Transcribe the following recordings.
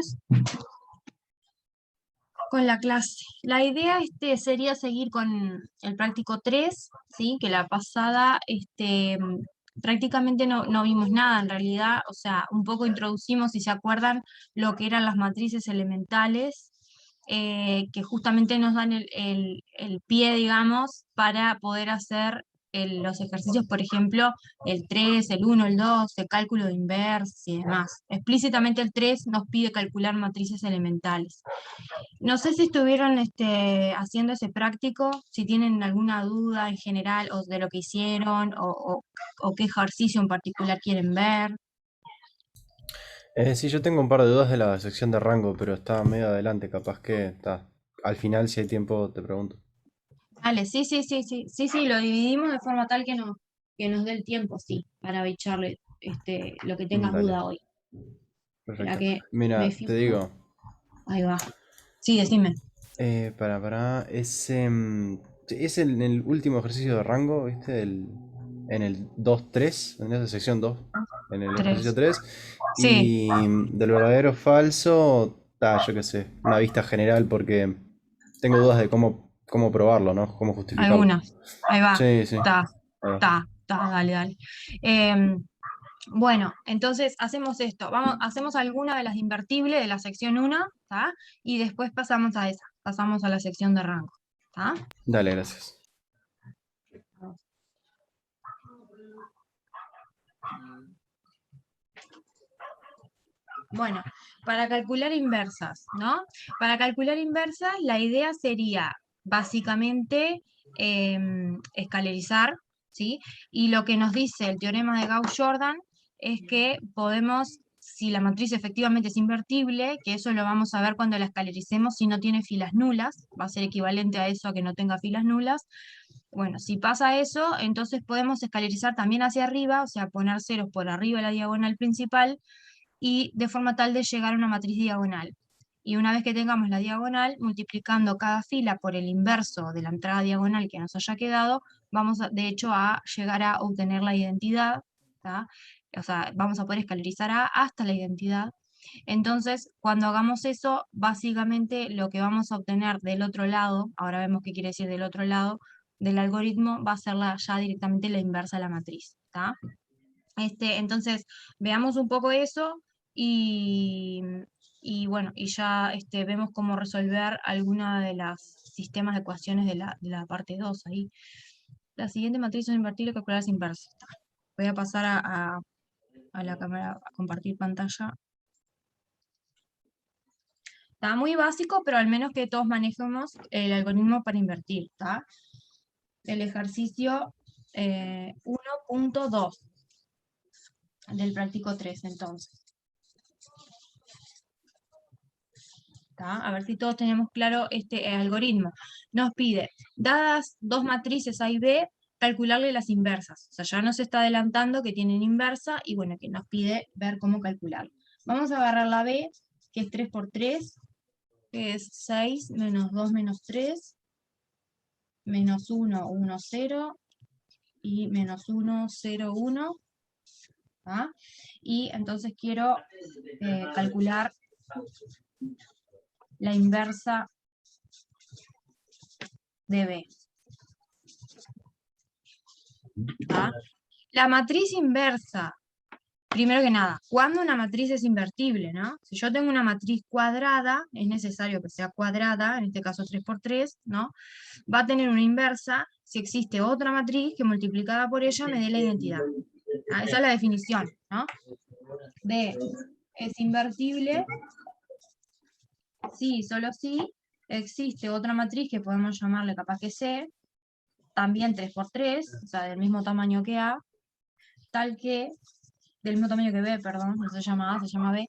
noches con la clase. La idea sería seguir con el práctico 3, ¿sí? Que la pasada prácticamente no vimos nada en realidad, o sea, un poco introducimos, si se acuerdan, lo que eran las matrices elementales, que justamente nos dan el pie, digamos, para poder hacer los ejercicios, por ejemplo, el 3, el 1, el 2, el cálculo de inversos y demás. Explícitamente el 3 nos pide calcular matrices elementales. No sé si estuvieron haciendo ese práctico, si tienen alguna duda en general o de lo que hicieron o qué ejercicio en particular quieren ver. Sí, yo tengo un par de dudas de la sección de rango, pero está medio adelante, capaz que está. Al final, si hay tiempo, te pregunto. Vale, sí, lo dividimos de forma tal que nos dé el tiempo, sí, para echarle lo que tengas Dale, duda hoy. Espera perfecto. que me Mira, te fijo. digo, Ahí va. Sí, decime. es el último ejercicio de rango, ¿viste? En el 2-3, en esa sección 2, en el ejercicio Tres. 3. Sí, Y del verdadero o falso, yo qué sé, una vista general porque tengo dudas de cómo probarlo, ¿no? Cómo justificarlo. algunas. Ahí va. Sí, sí. Está, Ahí va. dale. Em, Bueno, entonces hacemos esto. Hacemos alguna de las invertibles de la sección 1, ¿tá? Y después pasamos a esa. Pasamos a la sección de rango. ¿Tá? Dale, gracias. Bueno, para calcular inversas, ¿no? Para calcular inversas, la idea sería básicamente escalerizar, ¿sí? Y lo que nos dice el teorema de Gauss-Jordan es que podemos, si la matriz efectivamente es invertible, que eso lo vamos a ver cuando la escalericemos, si no tiene filas nulas, va a ser equivalente a eso, a que no tenga filas nulas. Bueno, si pasa eso, entonces podemos escalerizar también hacia arriba, o sea, poner ceros por arriba de la diagonal principal, y de forma tal de llegar a una matriz diagonal. Y una vez que tengamos la diagonal, multiplicando cada fila por el inverso de la entrada diagonal que nos haya quedado, vamos de hecho a llegar a obtener la identidad, ¿tá? O sea, vamos a poder escalarizar hasta la identidad. Entonces, cuando hagamos eso, básicamente lo que vamos a obtener del otro lado, ahora vemos qué quiere decir del otro lado, del algoritmo, va a ser ya directamente la inversa de la matriz, ¿tá? Entonces, veamos un poco eso y, y bueno, y ya vemos cómo resolver alguna de los sistemas de ecuaciones de la parte 2 ahí. La siguiente matriz es invertible, calcular las inversas. Voy a pasar a la cámara a compartir pantalla. Está muy básico, pero al menos que todos manejemos el algoritmo para invertir, ¿está? El ejercicio 1.2 del práctico 3, entonces. ¿Tá? A ver si todos tenemos claro este algoritmo. Nos pide, dadas dos matrices A y B, calcularle las inversas. O sea, ya nos está adelantando que tienen inversa y bueno, que nos pide ver cómo calcularlo. Vamos a agarrar la B, que es 3 por 3, que es 6 menos 2 menos 3, menos 1, 1, 0 y menos 1, 0, 1. ¿Ah? Y entonces quiero calcular la inversa de B. ¿Ah? La matriz inversa, primero que nada, ¿cuándo una matriz es invertible, no? Si yo tengo una matriz cuadrada, es necesario que sea cuadrada, en este caso 3 por 3, ¿no? Va a tener una inversa si existe otra matriz que multiplicada por ella me dé la identidad. ¿Ah? Esa es la definición, ¿no? B es invertible si, solo si, existe otra matriz que podemos llamarle capaz que C, también 3 por 3, o sea, del mismo tamaño que A, tal que, del mismo tamaño que B, perdón, no se llama A, se llama B,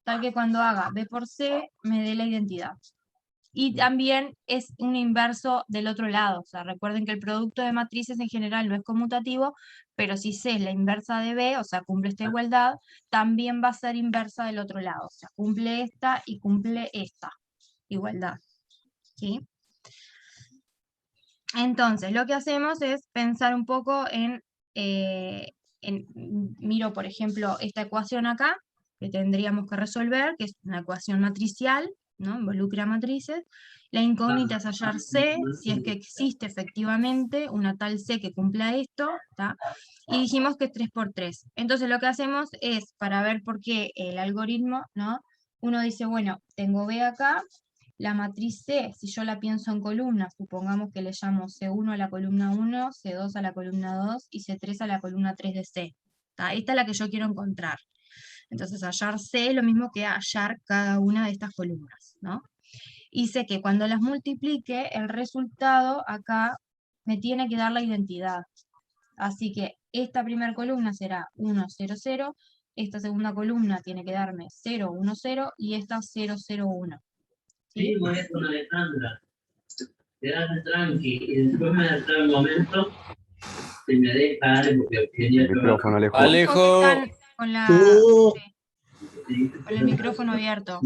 tal que cuando haga B por C me dé la identidad. Y también es un inverso del otro lado, o sea, recuerden que el producto de matrices en general no es conmutativo, pero si C es la inversa de B, o sea, cumple esta igualdad, también va a ser inversa del otro lado, o sea, cumple esta y cumple esta igualdad, ¿sí? Entonces, lo que hacemos es pensar un poco miro por ejemplo esta ecuación acá, que tendríamos que resolver, que es una ecuación matricial, ¿no? Involucra matrices. La incógnita es hallar C, si es que existe efectivamente una tal C que cumpla esto, ¿tá? Y dijimos que es 3 por 3. Entonces lo que hacemos es, para ver por qué el algoritmo, ¿no? Uno dice, bueno, tengo B acá, la matriz C, si yo la pienso en columnas, supongamos que le llamo C1 a la columna 1, C2 a la columna 2 y C3 a la columna 3 de C. ¿Tá? Esta es la que yo quiero encontrar. Entonces hallar C es lo mismo que hallar cada una de estas columnas, ¿no? Y sé que cuando las multiplique, el resultado acá me tiene que dar la identidad. Así que esta primera columna será 1, 0, 0, esta segunda columna tiene que darme 0, 1, 0 y esta 0, 0, 1. Sí, voy con Alejandra. Quédate tranqui y después me da el momento si me deja porque quería El micrófono, Alejo. Alejo. Están con la, sí, con el micrófono abierto.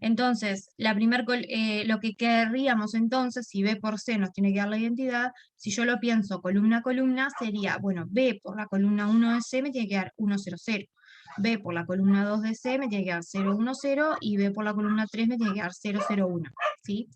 Entonces, lo que querríamos entonces, si B por C nos tiene que dar la identidad, si yo lo pienso columna a columna, sería, bueno, B por la columna 1 de C me tiene que dar 1, 0, 0. B por la columna 2 de C me tiene que dar 0, 1, 0, y B por la columna 3 me tiene que dar 0, 0, 1. ¿Sí?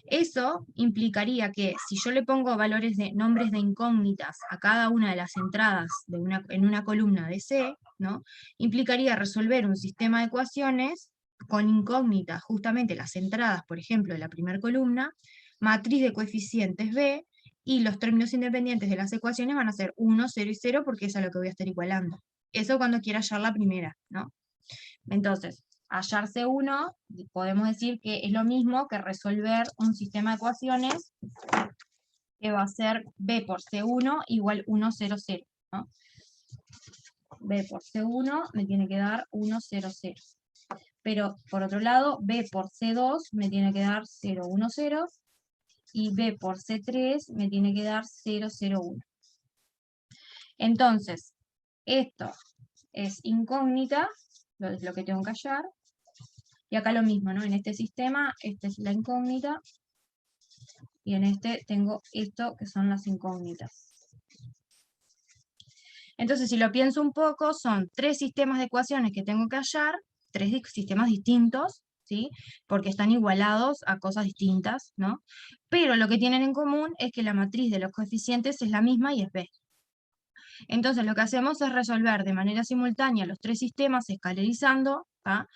Eso implicaría que si yo le pongo valores de nombres de incógnitas a cada una de las entradas en una columna de C, ¿no? Implicaría resolver un sistema de ecuaciones con incógnitas, justamente las entradas, por ejemplo, de la primera columna, matriz de coeficientes B, y los términos independientes de las ecuaciones van a ser 1, 0 y 0, porque es a lo que voy a estar igualando. Eso cuando quiera hallar la primera, ¿no? Entonces, hallar C1, podemos decir que es lo mismo que resolver un sistema de ecuaciones que va a ser B por C1 igual 1, 0, 0, ¿no? B por C1 me tiene que dar 1, 0, 0. Pero, por otro lado, B por C2 me tiene que dar 0, 1, 0, y B por C3 me tiene que dar 0, 0, 1. Entonces, esto es incógnita, es lo que tengo que hallar, y acá lo mismo, ¿no? En este sistema, esta es la incógnita, y en este tengo esto que son las incógnitas. Entonces, si lo pienso un poco, son 3 sistemas de ecuaciones que tengo que hallar, 3 sistemas distintos, ¿sí? Porque están igualados a cosas distintas, ¿no? Pero lo que tienen en común es que la matriz de los coeficientes es la misma y es B. Entonces, lo que hacemos es resolver de manera simultánea los 3 sistemas escalarizando, ¿tá?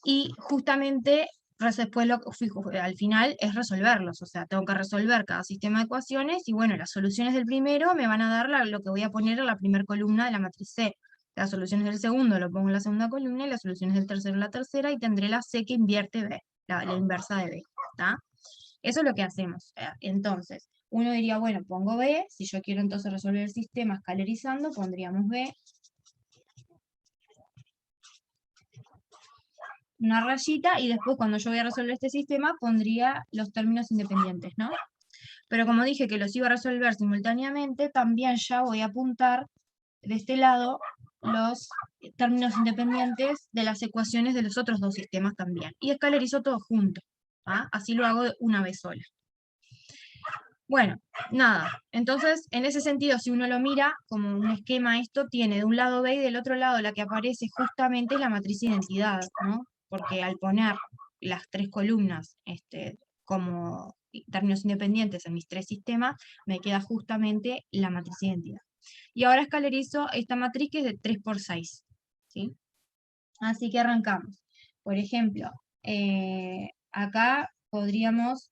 Y justamente después al final es resolverlos, o sea, tengo que resolver cada sistema de ecuaciones y bueno, las soluciones del primero me van a dar lo que voy a poner en la primera columna de la matriz C. Las soluciones del segundo lo pongo en la segunda columna y las soluciones del tercero en la tercera y tendré la C que invierte B, la inversa de B, ¿tá? Eso es lo que hacemos. Entonces, uno diría, bueno, pongo B, si yo quiero entonces resolver el sistema escalarizando, pondríamos B, una rayita, y después cuando yo voy a resolver este sistema pondría los términos independientes, ¿no? Pero como dije que los iba a resolver simultáneamente, también ya voy a apuntar de este lado los términos independientes de las ecuaciones de los otros 2 sistemas también. Y escalarizo todo junto, ¿ah? Así lo hago una vez sola. Bueno, nada, entonces en ese sentido, si uno lo mira como un esquema, esto tiene de un lado B y del otro lado la que aparece justamente es la matriz identidad, ¿no? Porque al poner las 3 columnas como términos independientes en mis 3 sistemas, me queda justamente la matriz identidad. Y ahora escalarizo esta matriz que es de 3 por 6, ¿sí? Así que arrancamos. Por ejemplo, acá podríamos...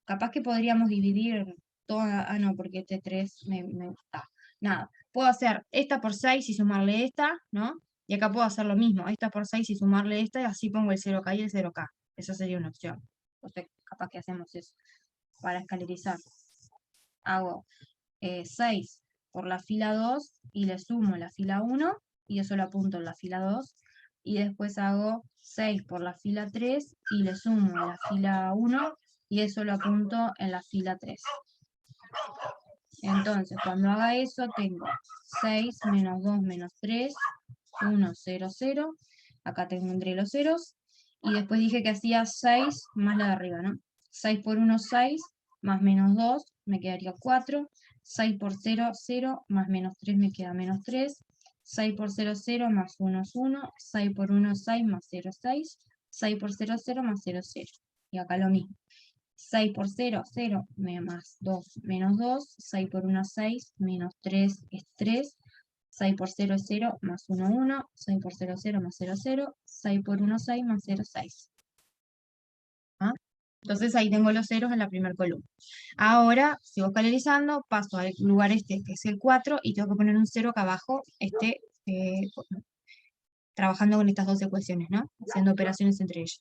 capaz que podríamos dividir toda, no, porque este 3 me gusta. Nada, puedo hacer esta por 6 y sumarle esta, ¿no? Y acá puedo hacer lo mismo, esta por 6 y sumarle esta, y así pongo el 0K y el 0K. Esa sería una opción. Entonces, capaz que hacemos eso para escalarizar. Hago 6 por la fila 2 y le sumo la fila 1, y eso lo apunto en la fila 2. Y después hago 6 por la fila 3 y le sumo a la fila 1, y eso lo apunto en la fila 3. Entonces, cuando haga eso, tengo 6 menos 2 menos 3, 1, 0, 0. Acá tendré los ceros. Y después dije que hacía 6 más la de arriba, ¿no? 6 por 1, 6, más menos 2, me quedaría 4. 6 por 0, 0, más menos 3 me queda menos 3, 6 por 0, 0, más 1 es 1, 6 por 1, 6, más 0, 6, 6 por 0, 0, más 0, 0. Y acá lo mismo. 6 por 0, 0, más 2, menos 2, 6 por 1, 6, menos 3 es 3, 6 por 0 es 0, más 1, 1, 6 por 0, 0, más 0, 0, 6 por 1, 6, más 0, 6. ¿Ah? Entonces ahí tengo los ceros en la primera columna. Ahora sigo escalarizando, paso al lugar este, que es el 4, y tengo que poner un 0 acá abajo, trabajando con estas dos ecuaciones, ¿no? Haciendo operaciones entre ellas.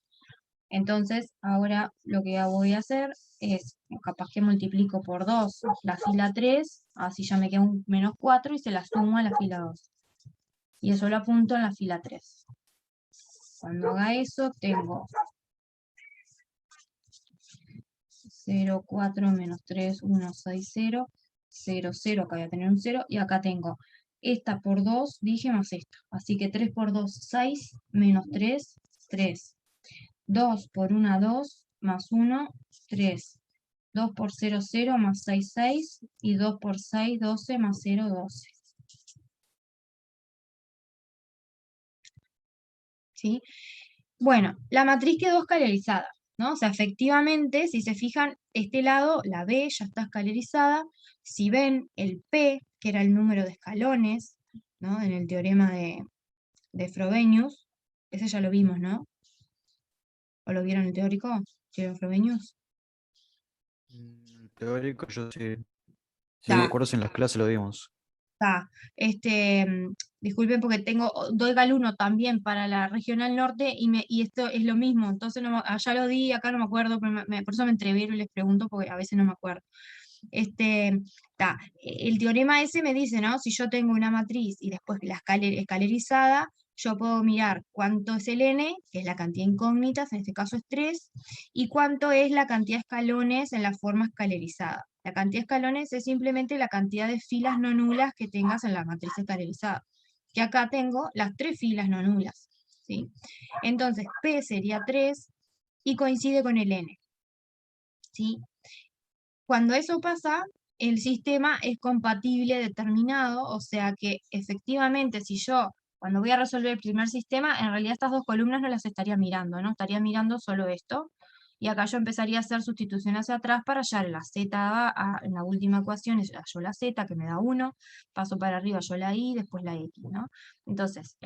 Entonces, ahora lo que voy a hacer es, capaz que multiplico por 2 la fila 3, así ya me queda un menos 4 y se la sumo a la fila 2. Y eso lo apunto en la fila 3. Cuando haga eso, tengo 0, 4, menos 3, 1, 6, 0, 0, 0, acá voy a tener un 0, y acá tengo esta por 2, dije, más esta. Así que 3 por 2, 6, menos 3, 3. 2 por 1, 2, más 1, 3. 2 por 0, 0, más 6, 6. Y 2 por 6, 12, más 0, 12. ¿Sí? Bueno, la matriz quedó escalarizada, ¿no? O sea, efectivamente, si se fijan, este lado, la B, ya está escalarizada. Si ven el P, que era el número de escalones, ¿no? En el teorema de Frobenius, ese ya lo vimos, ¿no? ¿O lo vieron en el teórico? ¿Teorema de Frobenius? Teórico, yo sí. Sí, me Está. acuerdo si en las clases lo vimos. Está. Disculpen porque doy Galuno también para la regional norte y esto es lo mismo, entonces allá lo di, acá no me acuerdo, pero por eso me entrevero y les pregunto porque a veces no me acuerdo. El teorema ese me dice, ¿no? Si yo tengo una matriz y después la escalerizada, yo puedo mirar cuánto es el n, que es la cantidad de incógnitas, en este caso es 3, y cuánto es la cantidad de escalones en la forma escalerizada. La cantidad de escalones es simplemente la cantidad de filas no nulas que tengas en la matriz escalerizada. Que acá tengo las 3 filas no nulas, ¿sí? Entonces, P sería 3 y coincide con el n, ¿sí? Cuando eso pasa, el sistema es compatible determinado, o sea que efectivamente si yo, cuando voy a resolver el primer sistema, en realidad estas dos columnas no las estaría mirando, ¿no? Estaría mirando solo esto, y acá yo empezaría a hacer sustitución hacia atrás para hallar la z, en la última ecuación hallo la z, que me da 1, paso para arriba, hallo la y, después la x, ¿no? Entonces,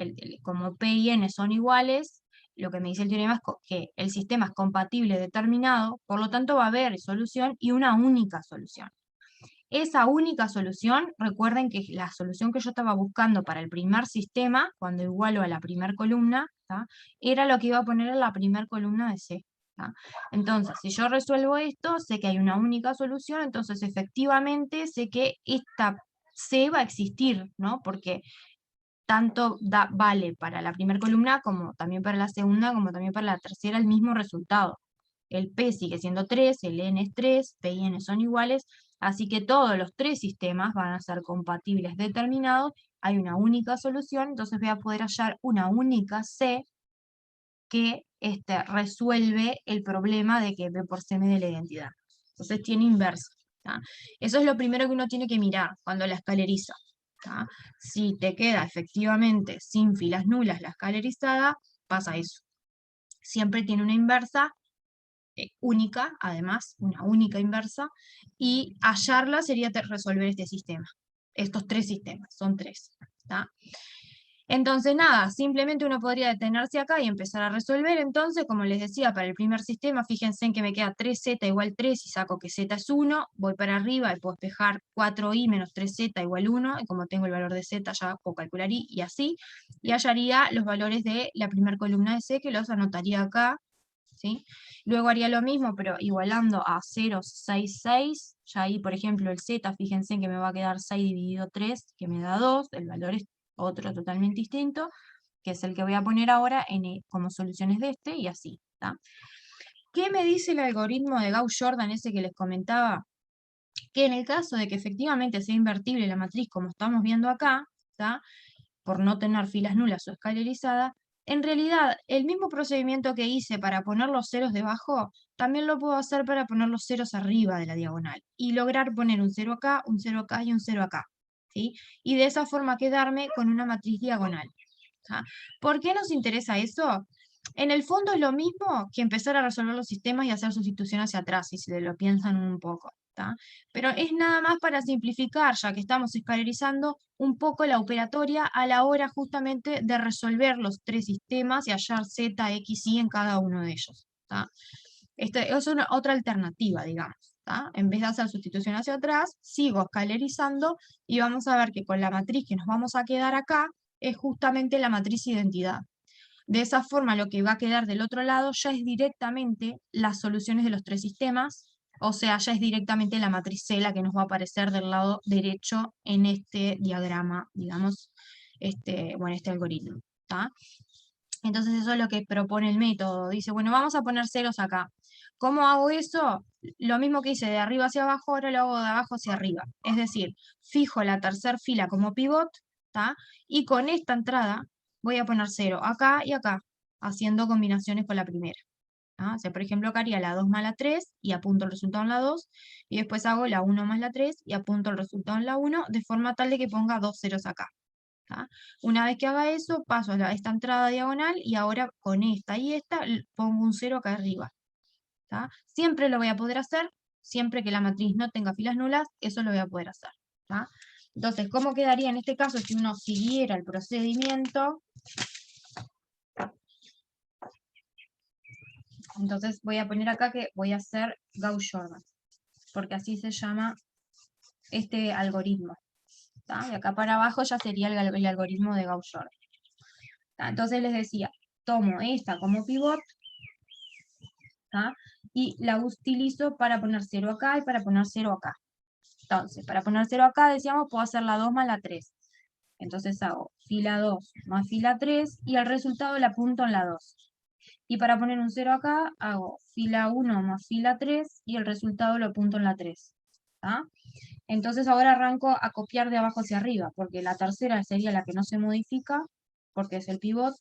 como p y n son iguales, lo que me dice el teorema es que el sistema es compatible determinado, por lo tanto va a haber solución y una única solución. Esa única solución, recuerden que la solución que yo estaba buscando para el primer sistema, cuando igualo a la primera columna, ¿tá? Era lo que iba a poner en la primera columna de C. ¿tá? Entonces, si yo resuelvo esto, sé que hay una única solución, entonces efectivamente sé que esta C va a existir, ¿no? Porque tanto vale para la primera columna como también para la segunda, como también para la tercera el mismo resultado. El P sigue siendo 3, el N es 3, P y N son iguales, así que todos los tres sistemas van a ser compatibles determinados, hay una única solución, entonces voy a poder hallar una única C que resuelve el problema de que P por C me dé la identidad. Entonces tiene inversa. ¿tá? Eso es lo primero que uno tiene que mirar cuando la escaleriza. ¿tá? Si te queda efectivamente sin filas nulas la escalerizada, pasa eso. Siempre tiene una inversa única, además, una única inversa, y hallarla sería resolver este sistema. Estos tres sistemas, son tres. ¿tá? Entonces, nada, simplemente uno podría detenerse acá y empezar a resolver. Entonces, como les decía, para el primer sistema, fíjense en que me queda 3z igual 3 y saco que z es 1, voy para arriba y puedo despejar 4i menos 3z igual 1, y como tengo el valor de z ya puedo calcular i, y así, y hallaría los valores de la primera columna de c, que los anotaría acá, ¿sí? Luego haría lo mismo, pero igualando a 0, 6, 6, ya ahí, por ejemplo, el z, fíjense que me va a quedar 6 dividido 3, que me da 2, el valor es otro totalmente distinto, que es el que voy a poner ahora como soluciones de este, y así. ¿tá? ¿Qué me dice el algoritmo de Gauss-Jordan ese que les comentaba? Que en el caso de que efectivamente sea invertible la matriz como estamos viendo acá, ¿tá? Por no tener filas nulas o escalerizada, en realidad el mismo procedimiento que hice para poner los ceros debajo, también lo puedo hacer para poner los ceros arriba de la diagonal y lograr poner un 0 acá, un 0 acá y un 0 acá, ¿sí? Y de esa forma quedarme con una matriz diagonal. ¿Ah? ¿Por qué nos interesa eso? En el fondo es lo mismo que empezar a resolver los sistemas y hacer sustitución hacia atrás, si se lo piensan un poco. ¿Tá? Pero es nada más para simplificar, ya que estamos escalerizando un poco la operatoria a la hora justamente de resolver los tres sistemas y hallar Z, X, Y en cada uno de ellos. ¿Tá? Esta es otra alternativa, digamos. ¿Tá? En vez de hacer sustitución hacia atrás, sigo escalerizando y vamos a ver que con la matriz que nos vamos a quedar acá es justamente la matriz identidad. De esa forma, lo que va a quedar del otro lado ya es directamente las soluciones de los tres sistemas, o sea, ya es directamente la matriz C la que nos va a aparecer del lado derecho en este diagrama, digamos, este algoritmo. ¿Tá? Entonces eso es lo que propone el método. Dice, bueno, vamos a poner ceros acá. ¿Cómo hago eso? Lo mismo que hice de arriba hacia abajo, ahora lo hago de abajo hacia arriba. Es decir, fijo la tercera fila como pivot, ¿tá? Y con esta entrada voy a poner 0 acá y acá, haciendo combinaciones con la primera. ¿Tá? O sea, por ejemplo, acá haría la 2 más la 3 y apunto el resultado en la 2, y después hago la 1 más la 3 y apunto el resultado en la 1, de forma tal de que ponga 2 ceros acá. ¿Tá? Una vez que haga eso, paso a esta entrada diagonal y ahora con esta y esta pongo un 0 acá arriba. ¿Tá? Siempre lo voy a poder hacer, siempre que la matriz no tenga filas nulas, eso lo voy a poder hacer. ¿Tá? Entonces, ¿cómo quedaría en este caso si uno siguiera el procedimiento? Entonces voy a poner acá que voy a hacer Gauss-Jordan, porque así se llama este algoritmo. ¿Tá? De acá para abajo ya sería el algoritmo de Gauss-Jordan. Entonces les decía, tomo esta como pivot, ¿tá? Y la utilizo para poner 0 acá y para poner 0 acá. Entonces, para poner 0 acá, decíamos, puedo hacer la 2 más la 3. Entonces hago fila 2 más fila 3 y el resultado la apunto en la 2. Y para poner un 0 acá, hago fila 1 más fila 3 y el resultado lo apunto en la 3. ¿Tá? Entonces ahora arranco a copiar de abajo hacia arriba, porque la tercera sería la que no se modifica, porque es el pivot.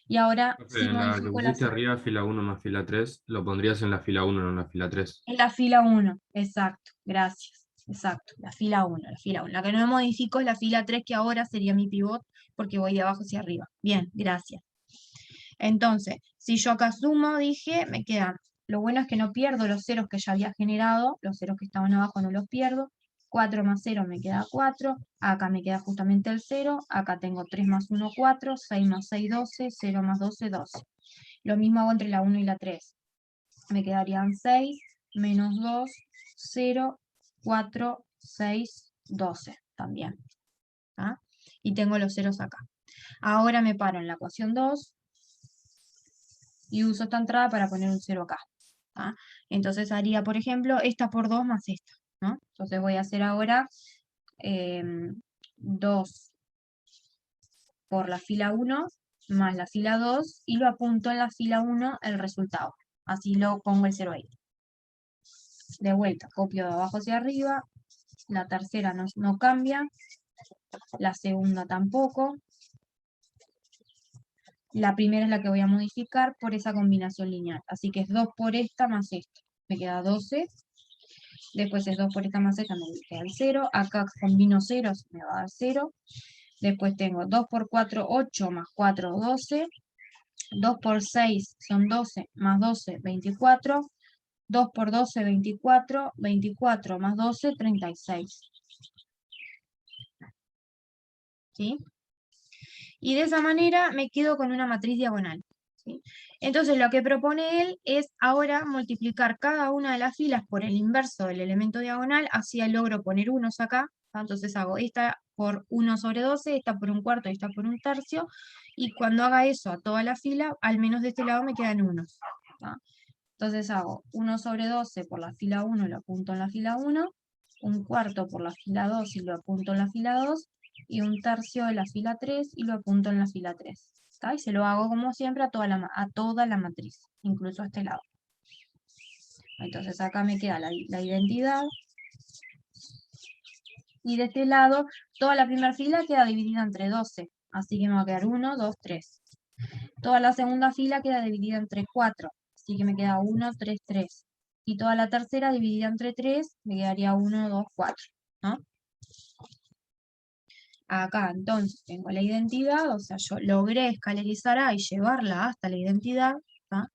Y ahora sí En la que modifico pusiste arriba, fila 1 más fila 3, lo pondrías en la fila 1, no en la fila 3. en la fila 1, exacto, gracias. Exacto, la fila 1, la fila 1. La que no modifico es la fila 3, que ahora sería mi pivot, porque voy de abajo hacia arriba. Bien, gracias. Entonces, si yo acá sumo, dije, me quedan. Lo bueno es que no pierdo los ceros que ya había generado, los ceros que estaban abajo no los pierdo. 4 más 0 me queda 4, acá me queda justamente el 0, acá tengo 3 más 1, 4, 6 más 6, 12, 0 más 12, 12. Lo mismo hago entre la 1 y la 3. Me quedarían 6, menos 2, 0, 4, 6, 12 también. ¿Ah? Y tengo los ceros acá. Ahora me paro en la ecuación 2 y uso esta entrada para poner un 0 acá. ¿Ah? Entonces haría, por ejemplo, esta por 2 más esta. ¿No? Entonces voy a hacer ahora 2 por la fila 1 más la fila 2 y lo apunto en la fila 1 el resultado. Así lo pongo el 0 ahí. De vuelta, copio de abajo hacia arriba, la tercera no cambia, la segunda tampoco, la primera es la que voy a modificar por esa combinación lineal, así que es 2 por esta más esta, me queda 12, después es 2 por esta más esta, me queda el 0, acá combino ceros, me va a dar 0, después tengo 2 por 4, 8, más 4, 12, 2 por 6 son 12, más 12, 24, 2 por 12, 24, 24 más 12, 36. ¿Sí? Y de esa manera me quedo con una matriz diagonal. ¿Sí? Entonces lo que propone él es ahora multiplicar cada una de las filas por el inverso del elemento diagonal, así logro poner unos acá. Entonces hago esta por 1 sobre 12, esta por un cuarto y esta por un tercio, y cuando haga eso a toda la fila, al menos de este lado me quedan unos. ¿Tá? Entonces hago 1 sobre 12 por la fila 1 y lo apunto en la fila 1, un cuarto por la fila 2 y lo apunto en la fila 2, y un tercio de la fila 3 y lo apunto en la fila 3. ¿Está? Y se lo hago como siempre a toda la matriz, incluso a este lado. Entonces acá me queda la identidad. Y de este lado, toda la primera fila queda dividida entre 12. así que me va a quedar 1, 2, 3. Toda la segunda fila queda dividida entre 4, así que me queda 1, 3, 3. Y toda la tercera dividida entre 3, me quedaría 1, 2, 4, ¿no? Acá entonces tengo la identidad, o sea, yo logré escalarizar A y llevarla hasta la identidad, ¿tá?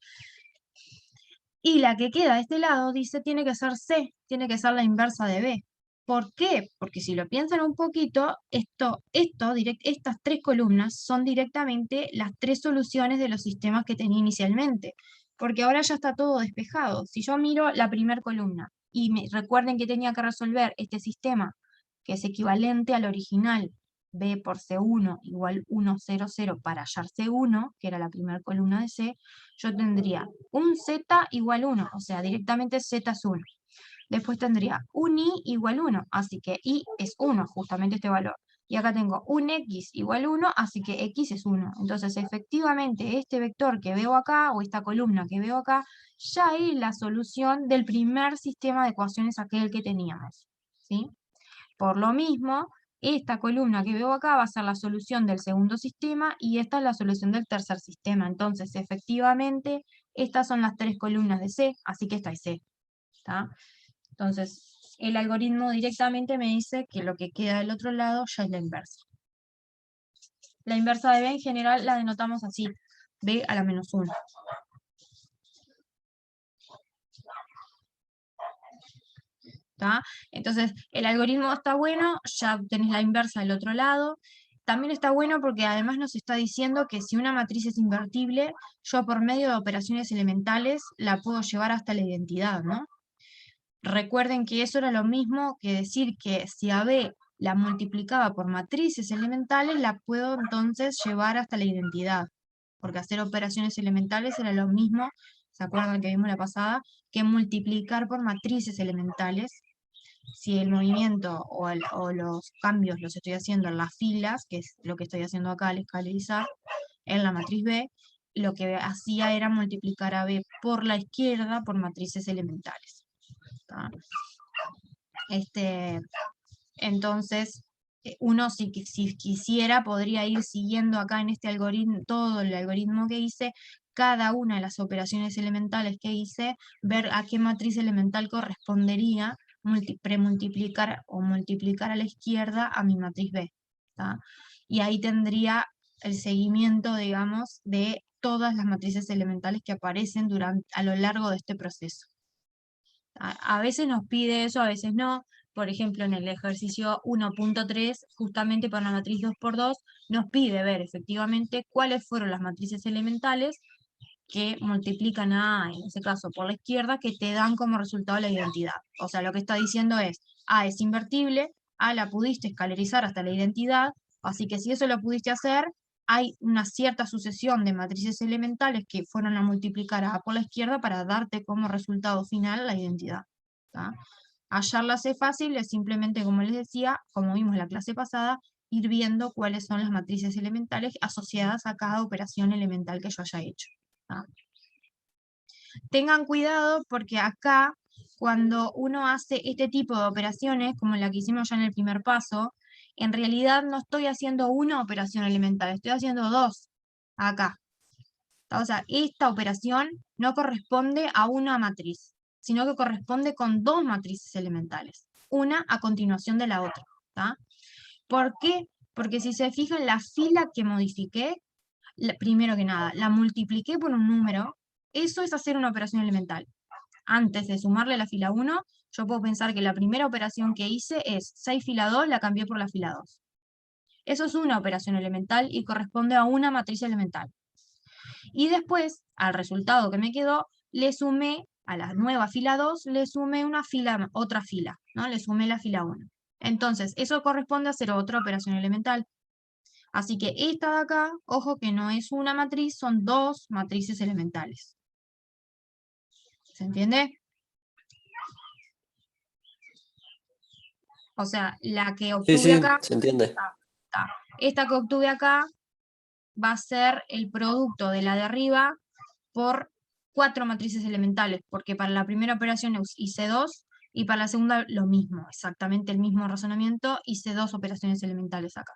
Y la que queda de este lado dice tiene que ser C, tiene que ser la inversa de B. ¿Por qué? Porque si lo piensan un poquito, estas tres columnas son directamente las tres soluciones de los sistemas que tenía inicialmente. Porque ahora ya está todo despejado. Si yo miro la primera columna y recuerden que tenía que resolver este sistema, que es equivalente al original, B por C1 igual 1, 0, 0 para hallar C1, que era la primera columna de C, yo tendría un Z igual 1, o sea, directamente Z es 1. Después tendría un I igual 1, así que I es 1, justamente este valor. Y acá tengo un X igual 1, así que X es 1. Entonces, efectivamente, este vector que veo acá, o esta columna que veo acá, ya es la solución del primer sistema de ecuaciones aquel que teníamos, ¿sí? Por lo mismo, esta columna que veo acá va a ser la solución del segundo sistema y esta es la solución del tercer sistema. Entonces, efectivamente, estas son las tres columnas de C, así que esta es C, ¿tá? Entonces, el algoritmo directamente me dice que lo que queda del otro lado ya es la inversa. La inversa de B en general la denotamos así, B a la menos 1. ¿Tá? Entonces, el algoritmo está bueno, ya tenés la inversa del otro lado. También está bueno porque además nos está diciendo que si una matriz es invertible, yo por medio de operaciones elementales la puedo llevar hasta la identidad, ¿no? Recuerden que eso era lo mismo que decir que si a B la multiplicaba por matrices elementales, la puedo entonces llevar hasta la identidad. Porque hacer operaciones elementales era lo mismo, ¿se acuerdan que vimos la pasada? Que multiplicar por matrices elementales. Si el movimiento o los cambios los estoy haciendo en las filas, que es lo que estoy haciendo acá al escalarizar, en la matriz B, lo que hacía era multiplicar a B por la izquierda por matrices elementales. ¿Tá? Entonces, uno si quisiera podría ir siguiendo acá en este algoritmo, todo el algoritmo que hice, cada una de las operaciones elementales que hice, ver a qué matriz elemental correspondería premultiplicar o multiplicar a la izquierda a mi matriz B. ¿Tá? Y ahí tendría el seguimiento, digamos, de todas las matrices elementales que aparecen a lo largo de este proceso. A veces nos pide eso, a veces no. Por ejemplo, en el ejercicio 1.3, justamente para la matriz 2×2, nos pide ver efectivamente cuáles fueron las matrices elementales que multiplican a A, en ese caso por la izquierda, que te dan como resultado la identidad. O sea, lo que está diciendo es, A es invertible, A la pudiste escalarizar hasta la identidad, así que si eso lo pudiste hacer, hay una cierta sucesión de matrices elementales que fueron a multiplicar a A por la izquierda para darte como resultado final la identidad. ¿Tá? Hallarlas es fácil, es simplemente, como les decía, como vimos en la clase pasada, ir viendo cuáles son las matrices elementales asociadas a cada operación elemental que yo haya hecho. ¿Tá? Tengan cuidado porque acá, cuando uno hace este tipo de operaciones, como la que hicimos ya en el primer paso, en realidad no estoy haciendo una operación elemental, estoy haciendo dos acá. O sea, esta operación no corresponde a una matriz, sino que corresponde con dos matrices elementales, una a continuación de la otra. ¿Tá? ¿Por qué? Porque si se fijan, la fila que modifiqué, primero que nada, la multipliqué por un número, eso es hacer una operación elemental. Antes de sumarle la fila 1, yo puedo pensar que la primera operación que hice es 6 fila 2, la cambié por la fila 2. Eso es una operación elemental y corresponde a una matriz elemental. Y después, al resultado que me quedó, le sumé a la nueva fila 2, le sumé otra fila, ¿no? Le sumé la fila 1. Entonces, eso corresponde a hacer otra operación elemental. Así que esta de acá, ojo que no es una matriz, son dos matrices elementales. ¿Se entiende? O sea, la que obtuve acá, se entiende. esta que obtuve acá va a ser el producto de la de arriba por 4 matrices elementales, porque para la primera operación hice 2 y para la segunda lo mismo, exactamente el mismo razonamiento, hice 2 operaciones elementales acá.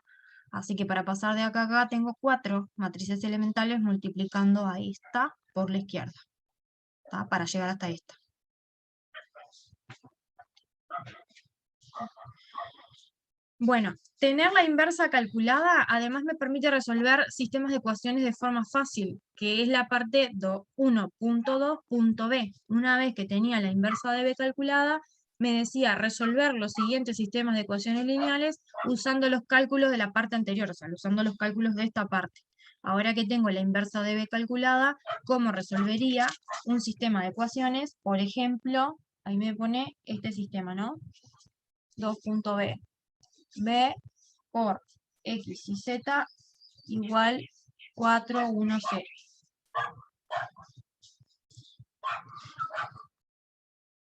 Así que para pasar de acá a acá tengo 4 matrices elementales multiplicando a esta por la izquierda, ¿tá? Para llegar hasta esta. Bueno, tener la inversa calculada además me permite resolver sistemas de ecuaciones de forma fácil, que es la parte 1.2.b. Una vez que tenía la inversa de b calculada, me decía resolver los siguientes sistemas de ecuaciones lineales usando los cálculos de la parte anterior, o sea, usando los cálculos de esta parte. Ahora que tengo la inversa de b calculada, ¿cómo resolvería un sistema de ecuaciones? Por ejemplo, ahí me pone este sistema, ¿no? 2.b. B por X y Z igual 4, 1, 0.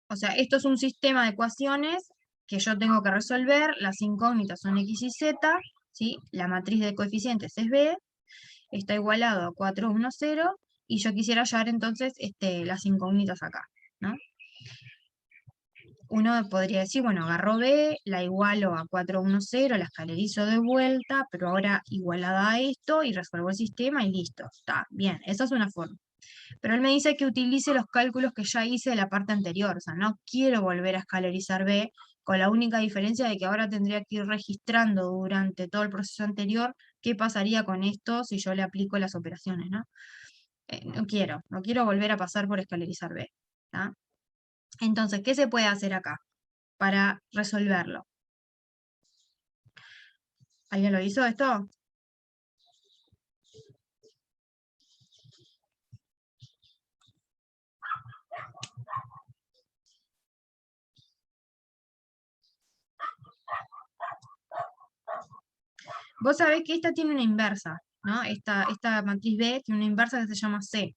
O sea, esto es un sistema de ecuaciones que yo tengo que resolver. Las incógnitas son X y Z, ¿sí? La matriz de coeficientes es B, está igualado a 4, 1, 0, y yo quisiera hallar entonces las incógnitas acá, ¿no? Uno podría decir, bueno, agarro B, la igualo a 410, la escalerizo de vuelta, pero ahora igualada a esto, y resuelvo el sistema y listo. Está bien, esa es una forma. Pero él me dice que utilice los cálculos que ya hice de la parte anterior, o sea, no quiero volver a escalerizar B, con la única diferencia de que ahora tendría que ir registrando durante todo el proceso anterior qué pasaría con esto si yo le aplico las operaciones, ¿no? No quiero volver a pasar por escalerizar B, ¿tá? Entonces, ¿qué se puede hacer acá para resolverlo? ¿Alguien lo hizo esto? Vos sabés que esta tiene una inversa, ¿no? Esta matriz B tiene una inversa que se llama C.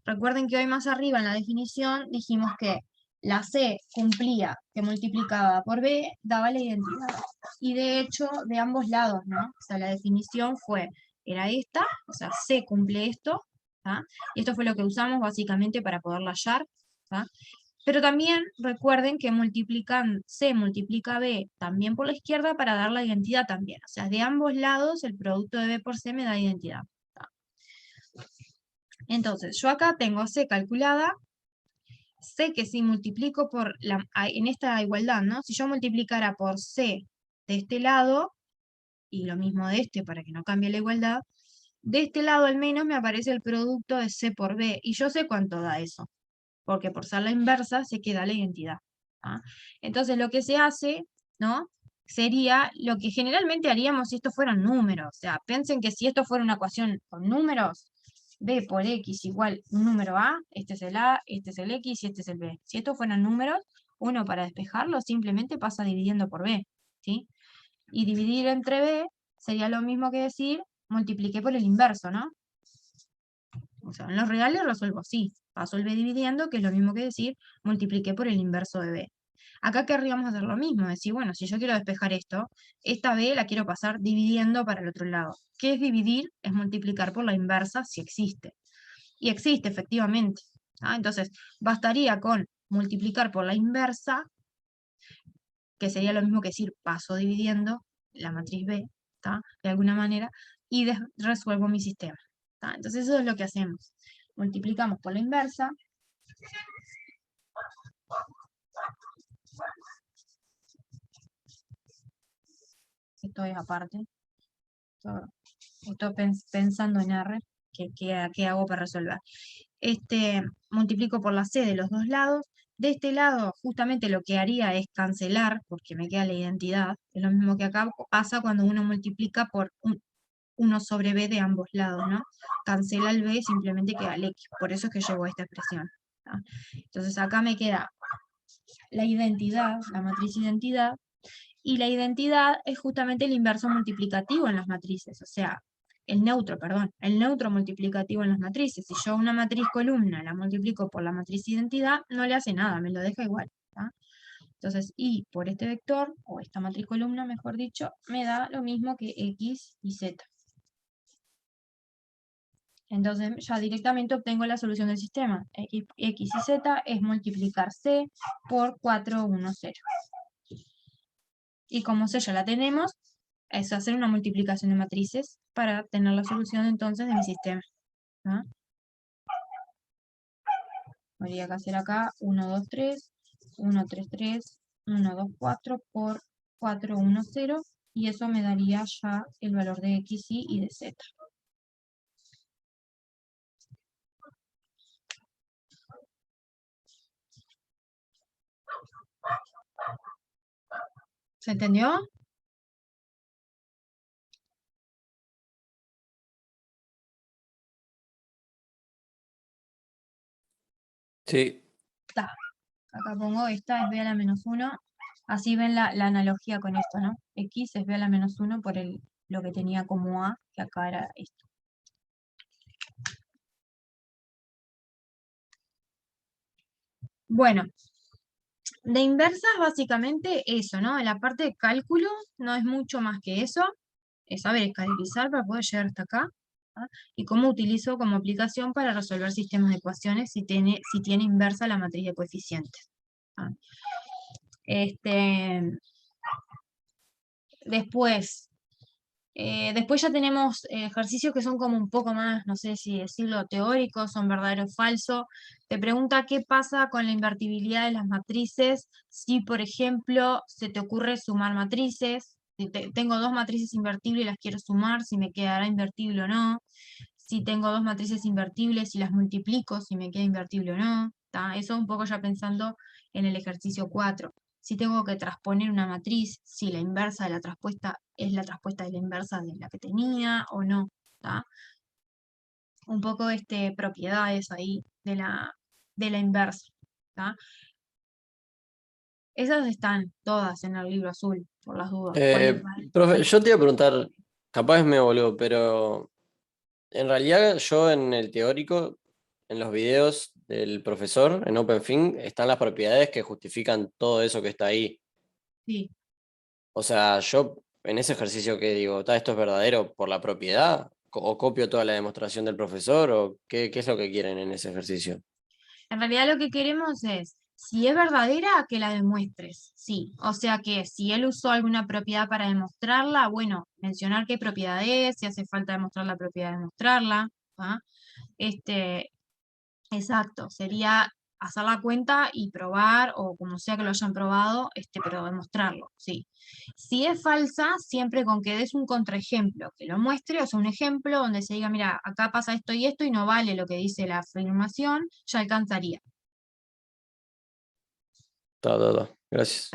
Recuerden que hoy más arriba en la definición dijimos que la C cumplía, que multiplicaba por B, daba la identidad. Y de hecho, de ambos lados, ¿no? O sea, la definición era esta, o sea, C cumple esto, ¿tá? Y esto fue lo que usamos básicamente para poderla hallar, ¿tá? Pero también recuerden que C multiplica B también por la izquierda para dar la identidad también. O sea, de ambos lados el producto de B por C me da identidad, ¿tá? Entonces, yo acá tengo C calculada, sé que si multiplico en esta igualdad, ¿no? Si yo multiplicara por C de este lado, y lo mismo de este para que no cambie la igualdad, de este lado al menos me aparece el producto de C por B, y yo sé cuánto da eso, porque por ser la inversa se queda la identidad, ¿ah? Entonces lo que se hace, ¿no? Sería lo que generalmente haríamos si estos fueran números. O sea, piensen que si esto fuera una ecuación con números, B por X igual un número A, este es el A, este es el X y este es el B. Si estos fueran números, uno para despejarlo simplemente pasa dividiendo por B, ¿sí? Y dividir entre B sería lo mismo que decir multipliqué por el inverso, ¿no? O sea, en los reales resuelvo así. Paso el B dividiendo, que es lo mismo que decir multipliqué por el inverso de B. Acá querríamos hacer lo mismo, decir, bueno, si yo quiero despejar esto, esta B la quiero pasar dividiendo para el otro lado. ¿Qué es dividir? Es multiplicar por la inversa si existe. Y existe, efectivamente. Entonces, bastaría con multiplicar por la inversa, que sería lo mismo que decir paso dividiendo la matriz B, de alguna manera, y resuelvo mi sistema. Entonces eso es lo que hacemos. Multiplicamos por la inversa. Esto es aparte. Estoy pensando en R, ¿qué hago para resolver? Multiplico por la C de los dos lados. De este lado, justamente lo que haría es cancelar, porque me queda la identidad. Es lo mismo que acá pasa cuando uno multiplica por 1 sobre B de ambos lados, ¿no? Cancela el B, simplemente queda el X. Por eso es que llevo a esta expresión, ¿tá? Entonces acá me queda la identidad, la matriz identidad, y la identidad es justamente el inverso multiplicativo en las matrices, o sea, el neutro multiplicativo en las matrices. Si yo una matriz columna la multiplico por la matriz identidad, no le hace nada, me lo deja igual, ¿tá? Entonces, y por este vector, o esta matriz columna, mejor dicho, me da lo mismo que X y Z. Entonces ya directamente obtengo la solución del sistema. X y Z es multiplicar C por 4, 1, 0. Y como C ya la tenemos, es hacer una multiplicación de matrices para tener la solución entonces de mi sistema. ¿Ah? Habría que hacer acá 1, 2, 3, 1, 3, 3, 1, 2, 4 por 4, 1, 0, y eso me daría ya el valor de x, y de z. ¿Se entendió? Sí. Está. Acá pongo esta es b a la menos 1. Así ven la analogía con esto, ¿no? X es b a la menos 1 por lo que tenía como a, que acá era esto. Bueno, de inversas básicamente eso, ¿no? En la parte de cálculo no es mucho más que eso. Es saber escalarizar para poder llegar hasta acá. ¿Ah? Y cómo utilizo como aplicación para resolver sistemas de ecuaciones si tiene inversa la matriz de coeficientes. ¿Ah? Después ya tenemos ejercicios que son como un poco más, no sé si decirlo, teóricos, son verdadero o falso. Te pregunta qué pasa con la invertibilidad de las matrices si, por ejemplo, se te ocurre sumar matrices. Si tengo dos matrices invertibles y las quiero sumar, si me quedará invertible o no. Si tengo dos matrices invertibles y las multiplico, si me queda invertible o no. ¿Tá? Eso un poco ya pensando en el ejercicio 4. Si tengo que transponer una matriz, si la inversa de la traspuesta es la traspuesta de la inversa de la que tenía o no. ¿Tá? Un poco propiedades ahí de la inversa. ¿Tá? Esas están todas en el libro azul, por las dudas. Profe, yo te iba a preguntar, capaz me boludo, pero en realidad yo en el teórico, en los videos del profesor, en OpenFin, están las propiedades que justifican todo eso que está ahí. Sí. O sea, yo en ese ejercicio que digo, ¿esto es verdadero por la propiedad? ¿O copio toda la demostración del profesor? ¿O qué es lo que quieren en ese ejercicio? En realidad lo que queremos es, si es verdadera, que la demuestres, sí. O sea que si él usó alguna propiedad para demostrarla, bueno, mencionar qué propiedad es, si hace falta demostrar la propiedad, demostrarla. ¿Ah? Exacto, sería hacer la cuenta y probar, o como sea que lo hayan probado, pero demostrarlo, sí. Si es falsa, siempre con que des un contraejemplo, que lo muestre, o sea, un ejemplo donde se diga, mira, acá pasa esto y no vale lo que dice la afirmación, ya alcanzaría. Gracias.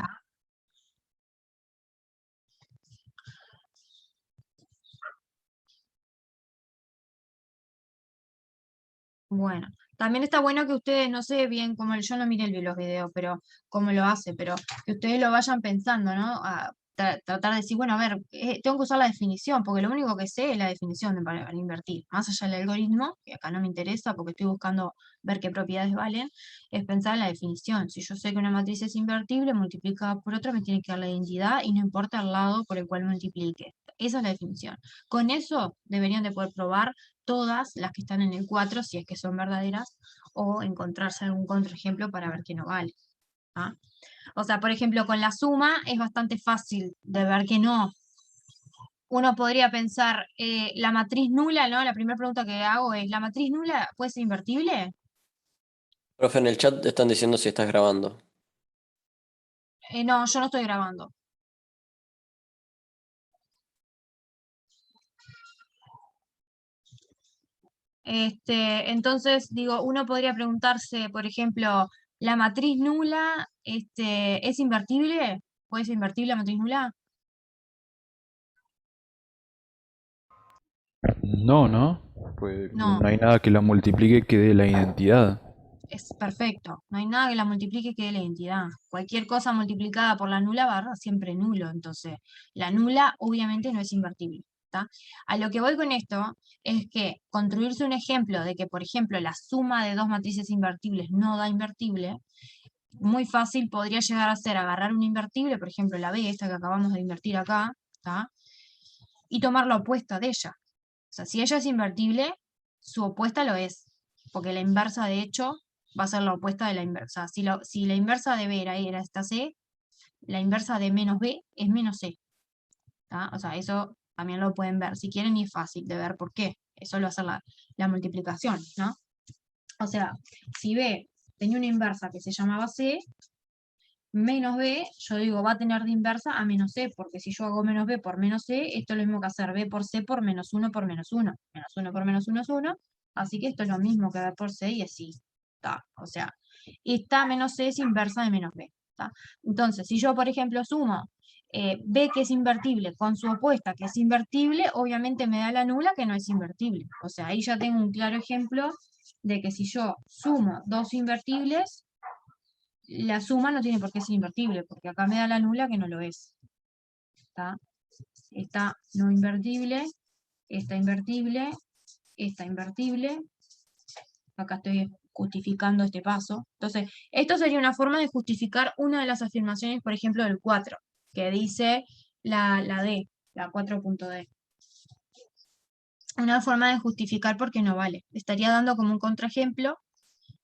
Bueno, también está bueno que ustedes, no sé bien cómo, yo no miré los videos, pero cómo lo hace, pero que ustedes lo vayan pensando, ¿no? A tratar de decir, bueno, a ver, tengo que usar la definición, porque lo único que sé es la definición para invertir. Más allá del algoritmo, que acá no me interesa porque estoy buscando ver qué propiedades valen, es pensar en la definición. Si yo sé que una matriz es invertible, multiplicada por otra me tiene que dar la identidad y no importa el lado por el cual multiplique. Esa es la definición. Con eso deberían de poder probar todas las que están en el 4, si es que son verdaderas, o encontrarse algún contraejemplo para ver que no vale. ¿Ah? O sea, por ejemplo, con la suma es bastante fácil de ver que no. Uno podría pensar, la matriz nula, ¿no? La primera pregunta que hago es, ¿la matriz nula puede ser invertible? Profe, en el chat te están diciendo si estás grabando. No, yo no estoy grabando. Entonces, digo, uno podría preguntarse, por ejemplo, ¿la matriz nula es invertible? ¿Puede ser invertible la matriz nula? No. Pues No, no hay nada que la multiplique que dé la identidad. es perfecto. No hay nada que la multiplique que dé la identidad. Cualquier cosa multiplicada por la nula va a dar siempre nulo. Entonces, la nula obviamente no es invertible. ¿Tá? A lo que voy con esto es que construirse un ejemplo de que, por ejemplo, la suma de dos matrices invertibles no da invertible, muy fácil podría llegar a ser agarrar un invertible, por ejemplo la B, esta que acabamos de invertir acá, ¿tá? Y tomar la opuesta de ella. O sea, si ella es invertible, su opuesta lo es, porque la inversa de hecho va a ser la opuesta de la inversa. Si la inversa de B era esta C, la inversa de menos B es menos C. ¿tá? O sea, eso también lo pueden ver si quieren y es fácil de ver por qué. Eso lo hace la multiplicación, ¿no? O sea, si B tenía una inversa que se llamaba C, menos B, yo digo, va a tener de inversa a menos C, porque si yo hago menos B por menos C, esto es lo mismo que hacer B por C por menos 1 por menos 1. Menos 1 por menos 1 es 1, así que esto es lo mismo que B por C y así. ¿Tá? O sea, esta menos C es inversa de menos B. ¿Tá? Entonces, si yo, por ejemplo, sumo B que es invertible con su opuesta que es invertible, obviamente me da la nula que no es invertible. O sea, ahí ya tengo un claro ejemplo de que si yo sumo dos invertibles, la suma no tiene por qué ser invertible, porque acá me da la nula que no lo es. ¿Tá? Esta no invertible, esta invertible, esta invertible. Acá estoy justificando este paso. Entonces, esto sería una forma de justificar una de las afirmaciones, por ejemplo, del 4, que dice la D, la 4.D. Una forma de justificar por qué no vale. Estaría dando como un contraejemplo,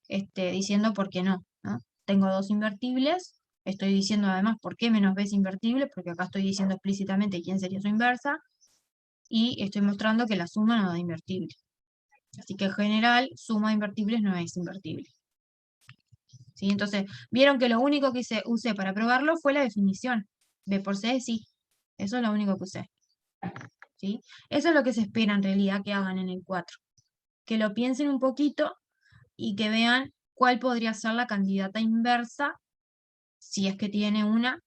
diciendo por qué no, ¿no? Tengo dos invertibles, estoy diciendo además por qué menos b es invertible, porque acá estoy diciendo explícitamente quién sería su inversa, y estoy mostrando que la suma no da invertible. Así que en general, suma de invertibles no es invertible. ¿Sí? Entonces, vieron que lo único que usé para probarlo fue la definición. B por C, sí. Eso es lo único que usé. ¿Sí? Eso es lo que se espera en realidad que hagan en el 4. Que lo piensen un poquito y que vean cuál podría ser la candidata inversa, si es que tiene una,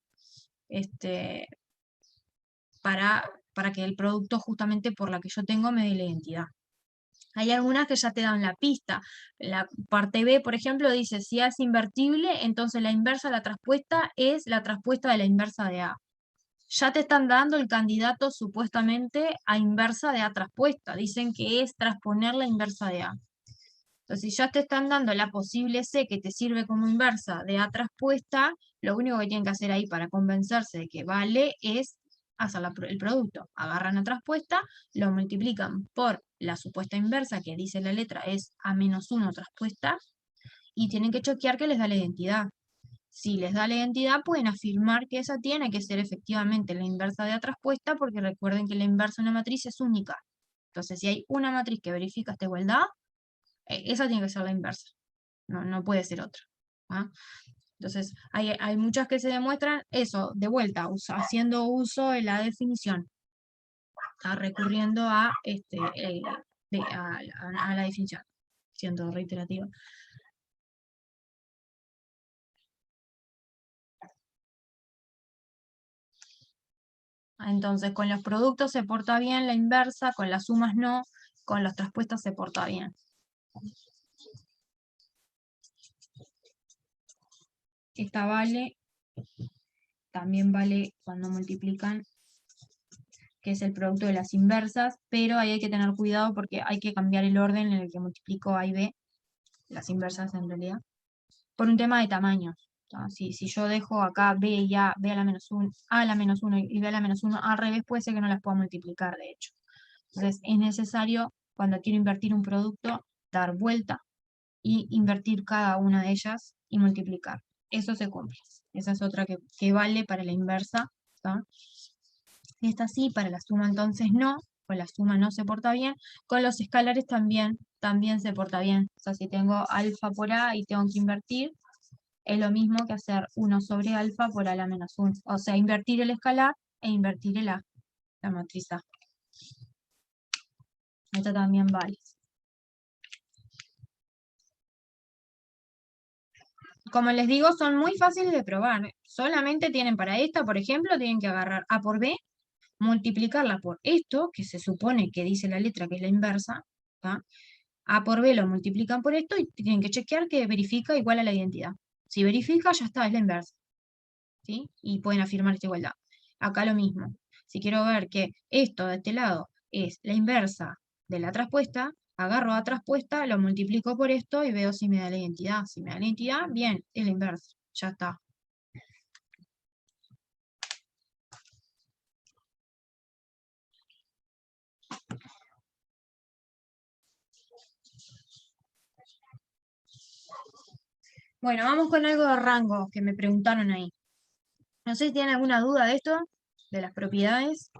para que el producto justamente por la que yo tengo me dé la identidad. Hay algunas que ya te dan la pista. La parte B, por ejemplo, dice, si A es invertible, entonces la inversa de la traspuesta es la traspuesta de la inversa de A. Ya te están dando el candidato supuestamente a inversa de A traspuesta. Dicen que es transponer la inversa de A. Entonces, si ya te están dando la posible C que te sirve como inversa de A traspuesta, lo único que tienen que hacer ahí para convencerse de que vale es hacer el producto. Agarran la traspuesta, lo multiplican por la supuesta inversa que dice la letra es A menos 1 traspuesta, y tienen que chequear que les da la identidad. Si les da la identidad, pueden afirmar que esa tiene que ser efectivamente la inversa de A traspuesta, porque recuerden que la inversa en una matriz es única. Entonces, si hay una matriz que verifica esta igualdad, esa tiene que ser la inversa, no puede ser otra. ¿Ah? Entonces, hay muchas que se demuestran eso, de vuelta, haciendo uso de la definición, recurriendo a la definición, siendo reiterativa. Entonces, con los productos se porta bien la inversa, con las sumas no, con las traspuestas se porta bien. Esta vale, también vale cuando multiplican, que es el producto de las inversas, pero ahí hay que tener cuidado porque hay que cambiar el orden en el que multiplico A y B, las inversas en realidad, por un tema de tamaño. Si yo dejo acá B y A, B a la menos 1, A a la menos 1 y B a la menos 1, al revés puede ser que no las pueda multiplicar, de hecho. Entonces es necesario, cuando quiero invertir un producto, dar vuelta y invertir cada una de ellas y multiplicar. Eso se cumple. Esa es otra que vale para la inversa. ¿Tá? Esta sí, para la suma entonces no, con la suma no se porta bien. Con los escalares también se porta bien. O sea, si tengo alfa por A y tengo que invertir, es lo mismo que hacer 1 sobre alfa por A a la menos 1. O sea, invertir el escalar e invertir el A, la matriz A. Esta también vale. Como les digo, son muy fáciles de probar. Solamente tienen para esta, por ejemplo, tienen que agarrar A por B, multiplicarla por esto, que se supone que dice la letra que es la inversa, ¿tá? A por B lo multiplican por esto y tienen que chequear que verifica igual a la identidad. Si verifica, ya está, es la inversa. ¿Sí? Y pueden afirmar esta igualdad. Acá lo mismo. Si quiero ver que esto de este lado es la inversa de la traspuesta, agarro a traspuesta, lo multiplico por esto y veo si me da la identidad. Si me da la identidad, bien, es la inversa. Ya está. Bueno, vamos con algo de rango que me preguntaron ahí. No sé si tienen alguna duda de esto, de las propiedades.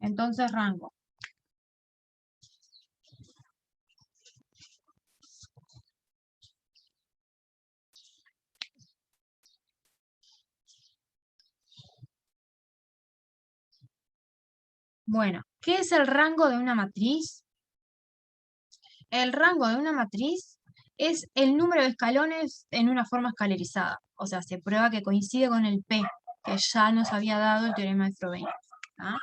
Entonces rango. Bueno, ¿qué es el rango de una matriz? El rango de una matriz es el número de escalones en una forma escalerizada. O sea, se prueba que coincide con el P, que ya nos había dado el teorema de Frobenius. ¿Ah?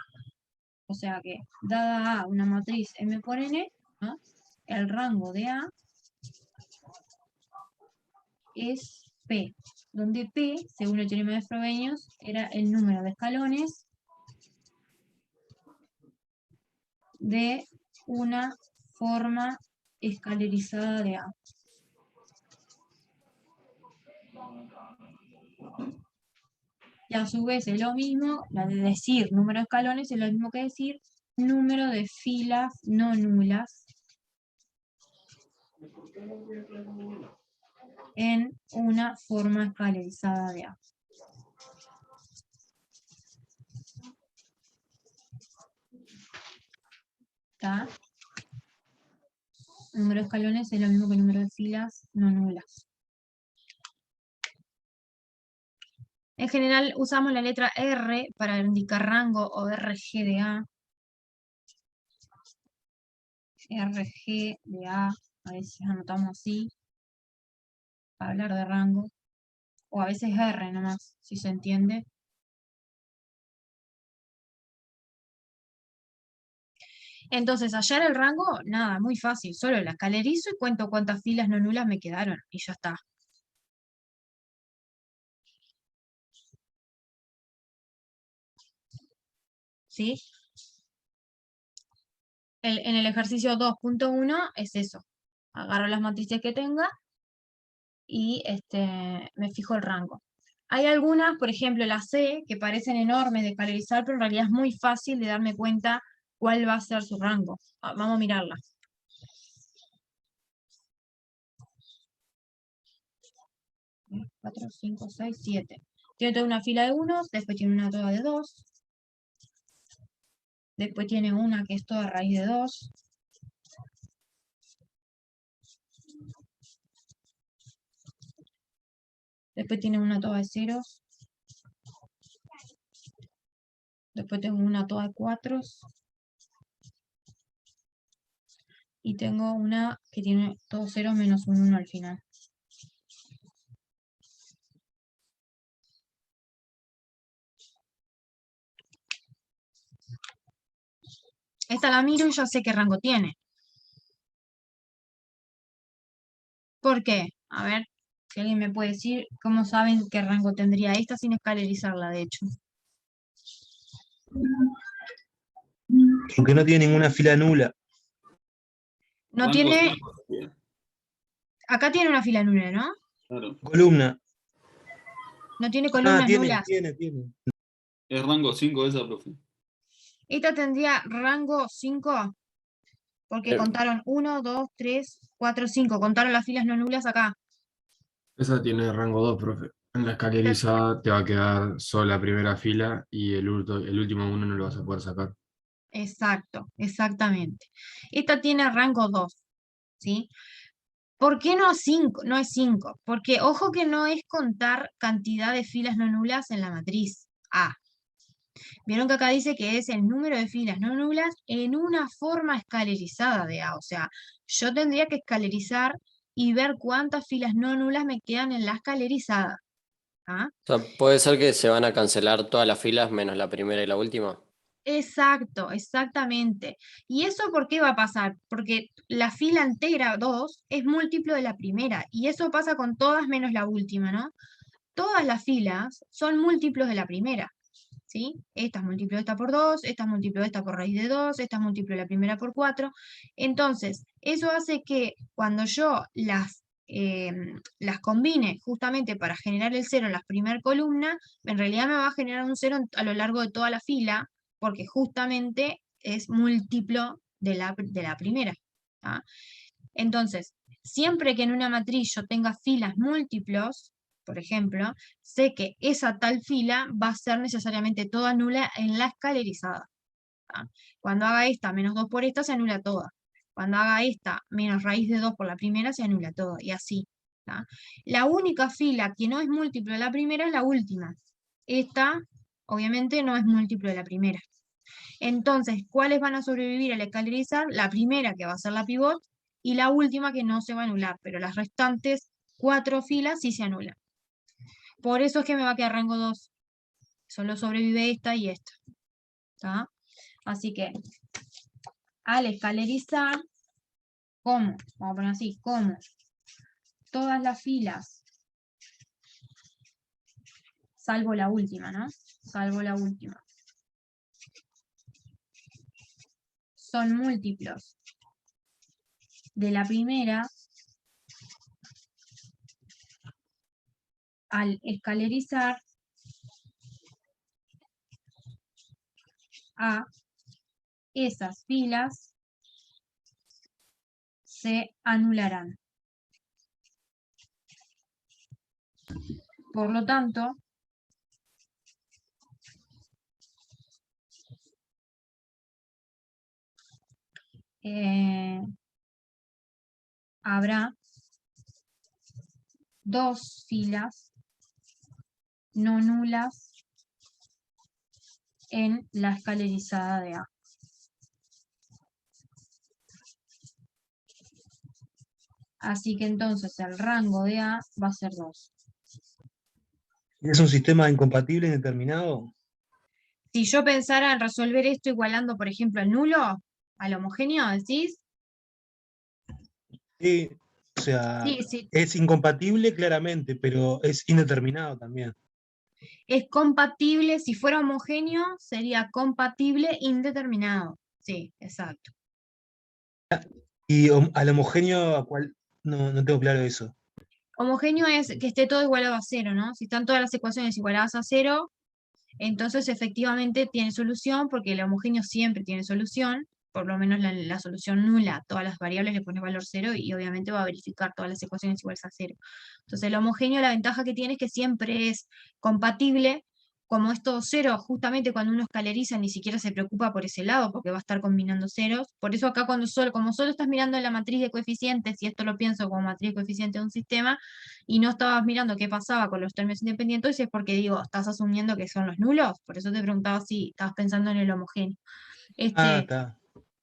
O sea que, dada A una matriz M por N, ¿ah? El rango de A es P, donde P, según el teorema de Frobenius, era el número de escalones de una forma escalerizada de A. Y a su vez es lo mismo, la de decir número de escalones es lo mismo que decir número de filas no nulas en una forma escalerizada de A. ¿Está? Número de escalones es lo mismo que número de filas no nulas. En general usamos la letra R para indicar rango o RG de A. RG de A, a veces anotamos así, para hablar de rango. O a veces R nomás, si se entiende. Entonces, hallar el rango, nada, muy fácil. Solo la escalerizo y cuento cuántas filas no nulas me quedaron. Y ya está. ¿Sí? En el ejercicio 2.1 es eso. Agarro las matrices que tenga y me fijo el rango. Hay algunas, por ejemplo la C, que parecen enormes de escalerizar, pero en realidad es muy fácil de darme cuenta cuál va a ser su rango. Vamos a mirarla. Cuatro, 5, 6, 7. Tiene toda una fila de unos, después tiene una toda de 2. Después tiene una que es toda raíz de 2. Después tiene una toda de ceros. Después tengo una toda de 4. Y tengo una que tiene todos ceros menos un 1 al final. Esta la miro y ya sé qué rango tiene. ¿Por qué? A ver, si alguien me puede decir cómo saben qué rango tendría esta sin escalerizarla, de hecho. Porque no tiene ninguna fila nula. No tiene... Acá tiene una fila nula, ¿no? Claro. Columna. No tiene columnas tiene, nulas. tiene. Es rango 5 esa, profe. Esta tendría rango 5, porque contaron 1, 2, 3, 4, 5. Contaron las filas no nulas acá. Esa tiene rango 2, profe. En la escalerizada te va a quedar solo la primera fila y el último uno no lo vas a poder sacar. Exacto, exactamente. Esta tiene rango 2, ¿sí? ¿Por qué no 5? No es 5, porque ojo que no es contar cantidad de filas no nulas en la matriz A. Vieron que acá dice que es el número de filas no nulas en una forma escalerizada de A. O sea, yo tendría que escalerizar y ver cuántas filas no nulas me quedan en la escalerizada. ¿Ah? O sea, puede ser que se van a cancelar todas las filas menos la primera y la última. Exacto, exactamente. ¿Y eso por qué va a pasar? Porque la fila entera 2 es múltiplo de la primera, y eso pasa con todas menos la última, ¿no? Todas las filas son múltiplos de la primera, ¿sí? Esta es múltiplo de esta por 2, esta es múltiplo de esta por raíz de 2, esta es múltiplo de la primera por 4. Entonces, eso hace que cuando yo las combine justamente para generar el 0 en la primera columna, en realidad me va a generar un 0 a lo largo de toda la fila, porque justamente es múltiplo de la primera. ¿Ah? Entonces, siempre que en una matriz yo tenga filas múltiplos, por ejemplo, sé que esa tal fila va a ser necesariamente toda nula en la escalerizada. ¿tá? Cuando haga esta menos 2 por esta, se anula toda. Cuando haga esta menos raíz de 2 por la primera, se anula toda, y así. ¿Tá? La única fila que no es múltiplo de la primera es la última. Esta, obviamente, no es múltiplo de la primera. Entonces, ¿cuáles van a sobrevivir al escalerizar? La primera, que va a ser la pivot, y la última, que no se va a anular, pero las restantes 4 filas sí se anulan. Por eso es que me va a quedar rango 2. Solo sobrevive esta y esta. ¿Tá? Así que, al escalerizar, ¿cómo? Vamos a poner así, ¿cómo? Todas las filas, salvo la última, ¿no? Salvo la última, son múltiplos de la primera. Al escalerizar a esas filas se anularán. Por lo tanto, habrá 2 filas no nulas en la escalerizada de A. Así que entonces el rango de A va a ser 2. ¿Es un sistema incompatible indeterminado? Si yo pensara en resolver esto igualando, por ejemplo, el nulo al homogéneo, ¿decís? Sí, o sea, Sí, sí. es incompatible claramente, pero es indeterminado también. Es compatible, si fuera homogéneo, sería compatible indeterminado. Sí, exacto. Y al homogéneo, ¿a cuál? No, no tengo claro eso. Homogéneo es que esté todo igualado a 0, ¿no? Si están todas las ecuaciones igualadas a 0, entonces efectivamente tiene solución, porque el homogéneo siempre tiene solución, por lo menos la solución nula, todas las variables le pones valor 0 y obviamente va a verificar todas las ecuaciones iguales a 0. Entonces el homogéneo, la ventaja que tiene es que siempre es compatible. Como es todo 0, justamente cuando uno escaleriza ni siquiera se preocupa por ese lado, porque va a estar combinando ceros. Por eso acá como solo estás mirando la matriz de coeficientes, y esto lo pienso como matriz de coeficientes de un sistema, y no estabas mirando qué pasaba con los términos independientes, es porque digo, estás asumiendo que son los nulos, por eso te preguntaba si estabas pensando en el homogéneo. Ah, está.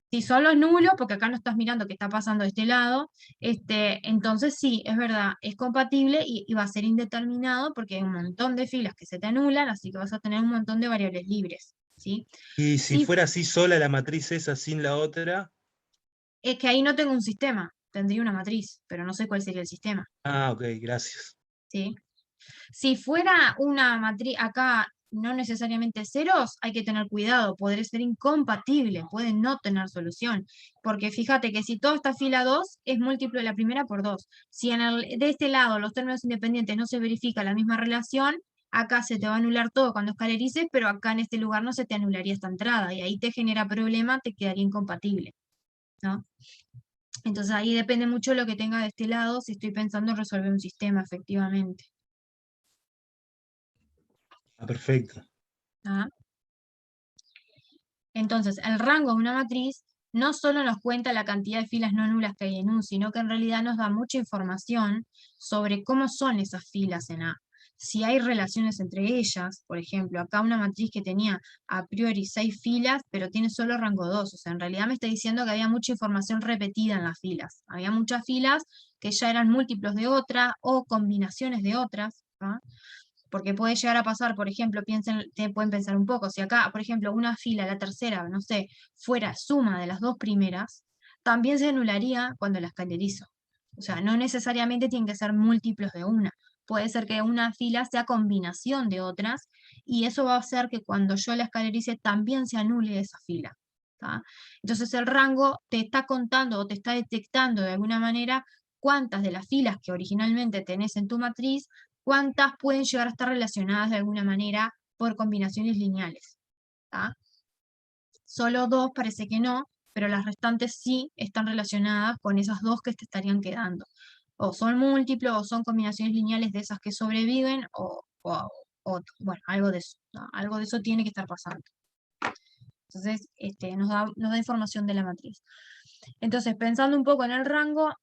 Si son los nulos, porque acá no estás mirando qué está pasando de este lado, entonces sí, es verdad, es compatible y va a ser indeterminado porque hay un montón de filas que se te anulan, así que vas a tener un montón de variables libres, ¿sí? Y si Sí, fuera así sola la matriz esa sin la otra. es que ahí no tengo un sistema, tendría una matriz, pero no sé cuál sería el sistema, Ah, ok, gracias. ¿sí? Si fuera una matriz, acá no necesariamente ceros, hay que tener cuidado, podría ser incompatible, puede no tener solución, porque fíjate que si toda esta fila 2 es múltiplo de la primera por 2, si de este lado los términos independientes no se verifica la misma relación, acá se te va a anular todo cuando escalerices, pero acá en este lugar no se te anularía esta entrada, y ahí te genera problema, te quedaría incompatible, ¿no? Entonces ahí depende mucho de lo que tenga de este lado, si estoy pensando en resolver un sistema efectivamente. Ah, perfecto. ¿Ah? Entonces, el rango de una matriz no solo nos cuenta la cantidad de filas no nulas que hay en un, sino que en realidad nos da mucha información sobre cómo son esas filas en A. Si hay relaciones entre ellas, por ejemplo, acá una matriz que tenía a priori 6 filas, pero tiene solo rango 2, o sea, en realidad me está diciendo que había mucha información repetida en las filas. Había muchas filas que ya eran múltiplos de otra o combinaciones de otras, ¿ah? Porque puede llegar a pasar, por ejemplo, pueden pensar un poco, si acá, por ejemplo, una fila, la tercera, no sé, fuera suma de las 2 primeras, también se anularía cuando la escalerizo. O sea, no necesariamente tienen que ser múltiplos de una. Puede ser que una fila sea combinación de otras, y eso va a hacer que cuando yo la escalerice también se anule esa fila. ¿Tá? Entonces el rango te está contando o te está detectando de alguna manera cuántas de las filas que originalmente tenés en tu matriz, cuántas pueden llegar a estar relacionadas de alguna manera por combinaciones lineales. ¿Tá? Solo 2 parece que no, pero las restantes sí están relacionadas con esas 2 que te estarían quedando. O son múltiplos, o son combinaciones lineales de esas que sobreviven, bueno, algo de eso, ¿no? Algo de eso tiene que estar pasando. Entonces, nos da información de la matriz. Entonces, pensando un poco en el rango,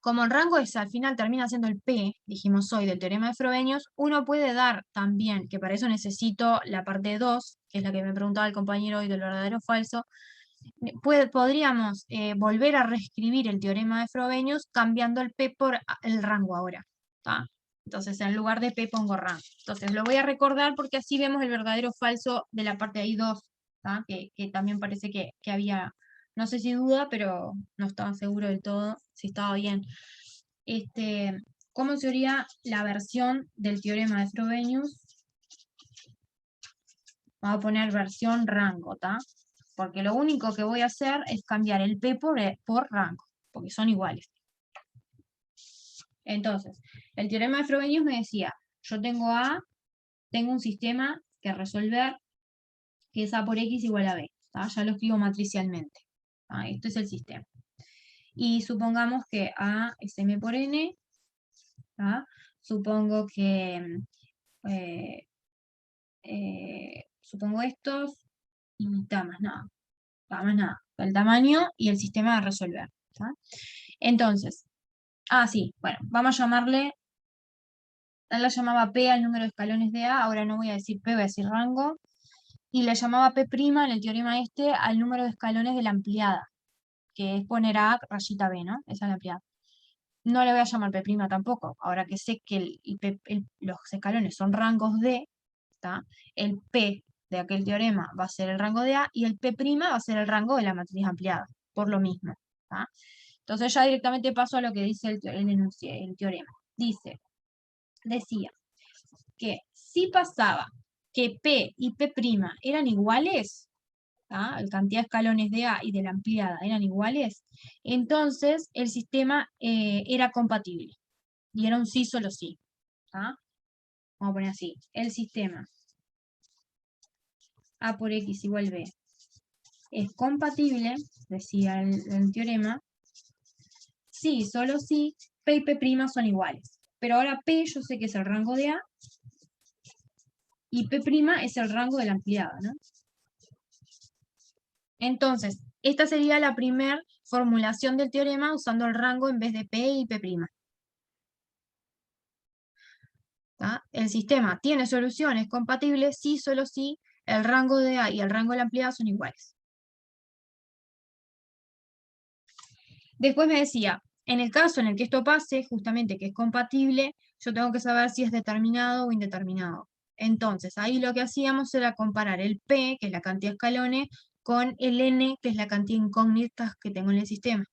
como el rango es al final termina siendo el P, dijimos hoy, del teorema de Frobenius, uno puede dar también, que para eso necesito la parte 2, que es la que me preguntaba el compañero hoy del verdadero o falso, podríamos volver a reescribir el teorema de Frobenius cambiando el P por el rango ahora. ¿Tá? Entonces, en lugar de P pongo rango. Entonces, lo voy a recordar porque así vemos el verdadero o falso de la parte ahí 2, que también parece que había, no sé si duda, pero no estaba seguro del todo si estaba bien. ¿Cómo sería la versión del teorema de Frobenius? Vamos a poner versión rango, ¿tá? Porque lo único que voy a hacer es cambiar el P por rango, porque son iguales. Entonces, el teorema de Frobenius me decía, yo tengo un sistema que resolver, que es A por X igual a B, ¿tá? Ya lo escribo matricialmente. Esto es el sistema. Y supongamos que A es M por N, ¿tá? Supongo que, supongo estos, y está más nada. Más nada, el tamaño y el sistema de resolver. ¿Tá? Entonces, sí, bueno, vamos a llamarle, él la llamaba P al número de escalones de A, ahora no voy a decir P, voy a decir rango, y le llamaba P' en el teorema al número de escalones de la ampliada, que es poner A rayita B, ¿no? Esa es la ampliada. No le voy a llamar P' tampoco, ahora que sé que los escalones son rangos D, ¿tá? El P de aquel teorema va a ser el rango de A y el P' va a ser el rango de la matriz ampliada, por lo mismo. ¿Tá? Entonces ya directamente paso a lo que dice el teorema. Decía que si pasaba que P y P' eran iguales, ¿tá? La cantidad de escalones de A y de la ampliada eran iguales, entonces el sistema era compatible. Y era un sí solo sí. ¿Tá? Vamos a poner así. El sistema A por X igual B es compatible, decía el teorema, sí, solo si P y P' son iguales. Pero ahora P yo sé que es el rango de A y P' es el rango de la ampliada, ¿no? Entonces, esta sería la primera formulación del teorema usando el rango en vez de P y P'. ¿Tá? El sistema tiene soluciones compatibles si solo si el rango de A y el rango de la ampliada son iguales. Después me decía, en el caso en el que esto pase, justamente que es compatible, yo tengo que saber si es determinado o indeterminado. Entonces, ahí lo que hacíamos era comparar el P, que es la cantidad de escalones, con el N, que es la cantidad de incógnitas que tengo en el sistema.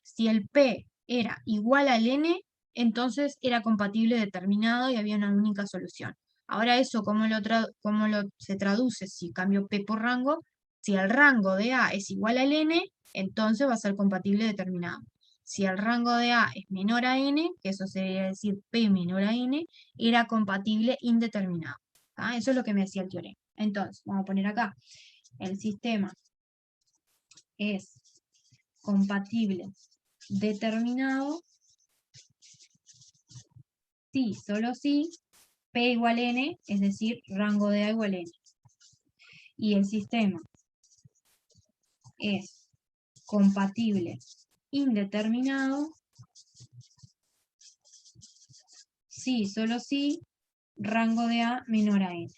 Si el P era igual al N, entonces era compatible determinado y había una única solución. Ahora eso, ¿cómo se traduce si cambio P por rango? Si el rango de A es igual al N, entonces va a ser compatible determinado. Si el rango de A es menor a N, que eso sería decir P menor a N, era compatible indeterminado. ¿Tá? Eso es lo que me decía el teorema. Entonces, vamos a poner acá, el sistema es compatible determinado si, solo si, P igual N, es decir, rango de A igual N. Y el sistema es compatible indeterminado si, solo si, rango de A menor a N.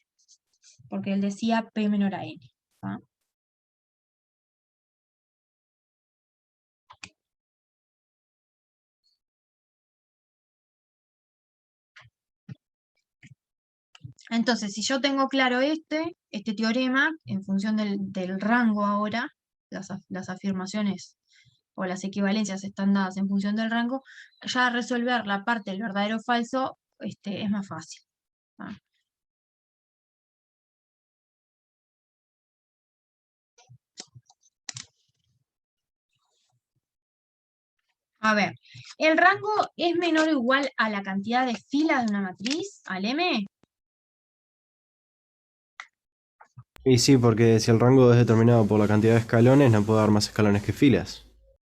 Porque él decía P menor a N. ¿tá? Entonces, si yo tengo claro este teorema, en función del rango ahora, las afirmaciones o las equivalencias están dadas en función del rango, ya resolver la parte del verdadero o falso es más fácil. ¿tá? A ver, ¿el rango es menor o igual a la cantidad de filas de una matriz, al M? Y sí, porque si el rango es determinado por la cantidad de escalones, no puedo dar más escalones que filas.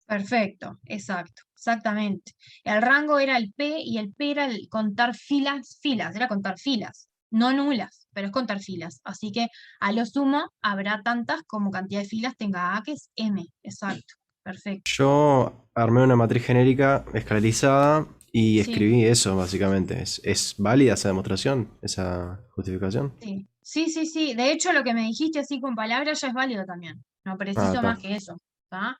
Perfecto, exacto, exactamente. El rango era el P y el P era el contar filas, era contar filas. no nulas, pero es contar filas. Así que a lo sumo habrá tantas como cantidad de filas tenga A, que es M. Exacto, perfecto. Yo armé una matriz genérica escalarizada y Sí, escribí eso, básicamente. ¿Es válida esa demostración, esa justificación? sí. Sí, sí, sí. De hecho, lo que me dijiste así con palabras ya es válido también. No Ah, preciso está. más que eso. ¿Tá?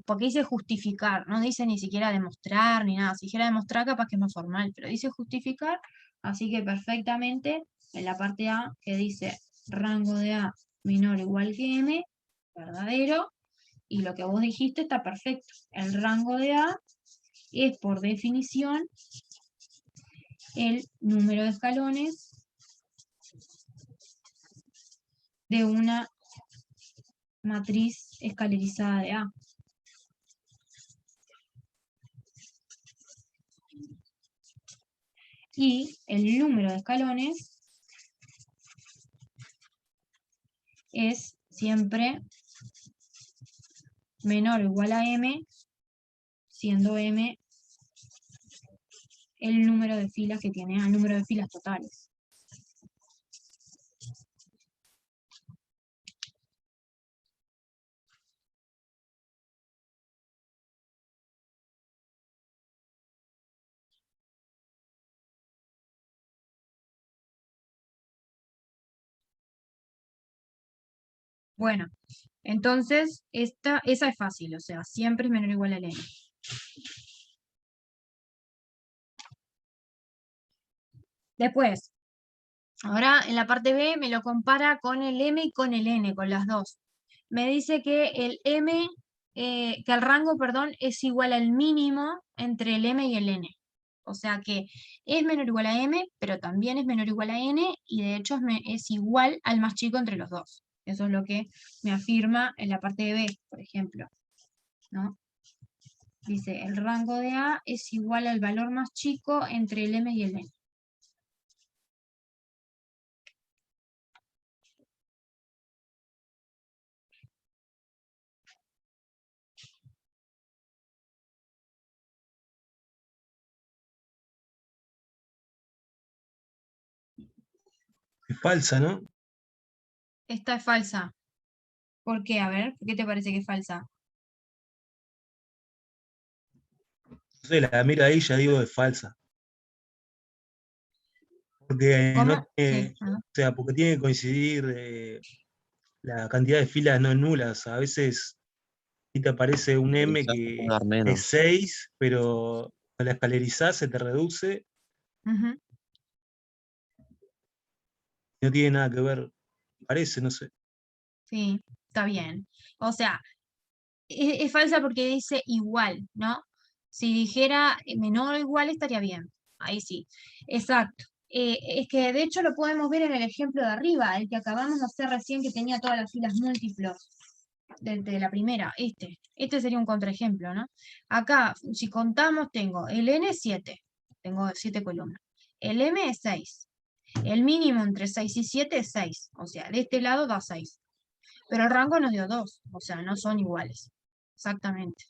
Porque dice justificar, no dice ni siquiera demostrar ni nada. Si dijera demostrar, capaz que es más formal, pero dice justificar, así que perfectamente en la parte A que dice rango de A menor o igual que M, verdadero, y lo que vos dijiste está perfecto. El rango de A es por definición el número de escalones de una matriz escalerizada de A. Y el número de escalones es siempre menor o igual a M, siendo M el número de filas que tiene, el número de filas totales. Bueno, entonces esa es fácil, o sea, siempre es menor o igual a N. Después, ahora en la parte B me lo compara con el M y con el N, con las dos. Me dice que el M, que el rango, perdón, es igual al mínimo entre el M y el N. O sea que es menor o igual a M, pero también es menor o igual a N, y de hecho es igual al más chico entre los dos. Eso es lo que me afirma en la parte de B, por ejemplo, ¿no? Dice, el rango de A es igual al valor más chico entre el M y el N. Es falsa, ¿no? Esta es falsa. ¿Por qué? A ver, ¿por qué te parece que es falsa? Entonces la miro ahí, ya digo, es falsa. Porque ¿Cómo? no Sí. tiene, o sea, porque tiene que coincidir la cantidad de filas no nulas. A veces y te aparece un M Quizás que dar es menos. 6, pero al escalerizar se te reduce, Ujú. no tiene nada que ver, parece, no sé. Sí, está bien. O sea, es falsa porque dice igual, ¿no? Si dijera menor o igual estaría bien. Ahí sí. Exacto. Es que de hecho lo podemos ver en el ejemplo de arriba, el que acabamos de hacer recién que tenía todas las filas múltiplos de la primera. Este sería un contraejemplo, ¿no? Acá, si contamos, tengo el N 7, tengo 7 columnas. El M es 6. El mínimo entre 6 y 7 es 6. O sea, de este lado da 6. Pero el rango nos dio 2, o sea, no son iguales. Exactamente.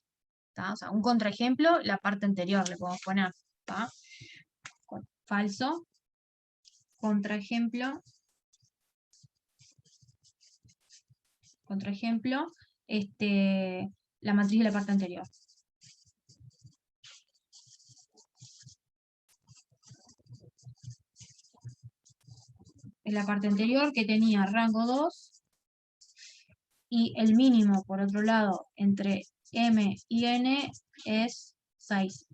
¿Tá? O sea, un contraejemplo, la parte anterior le podemos poner. ¿Tá? Falso. Contraejemplo. Contraejemplo. La matriz de la parte anterior. En la parte anterior que tenía rango 2 y el mínimo, por otro lado, entre M y N es 6.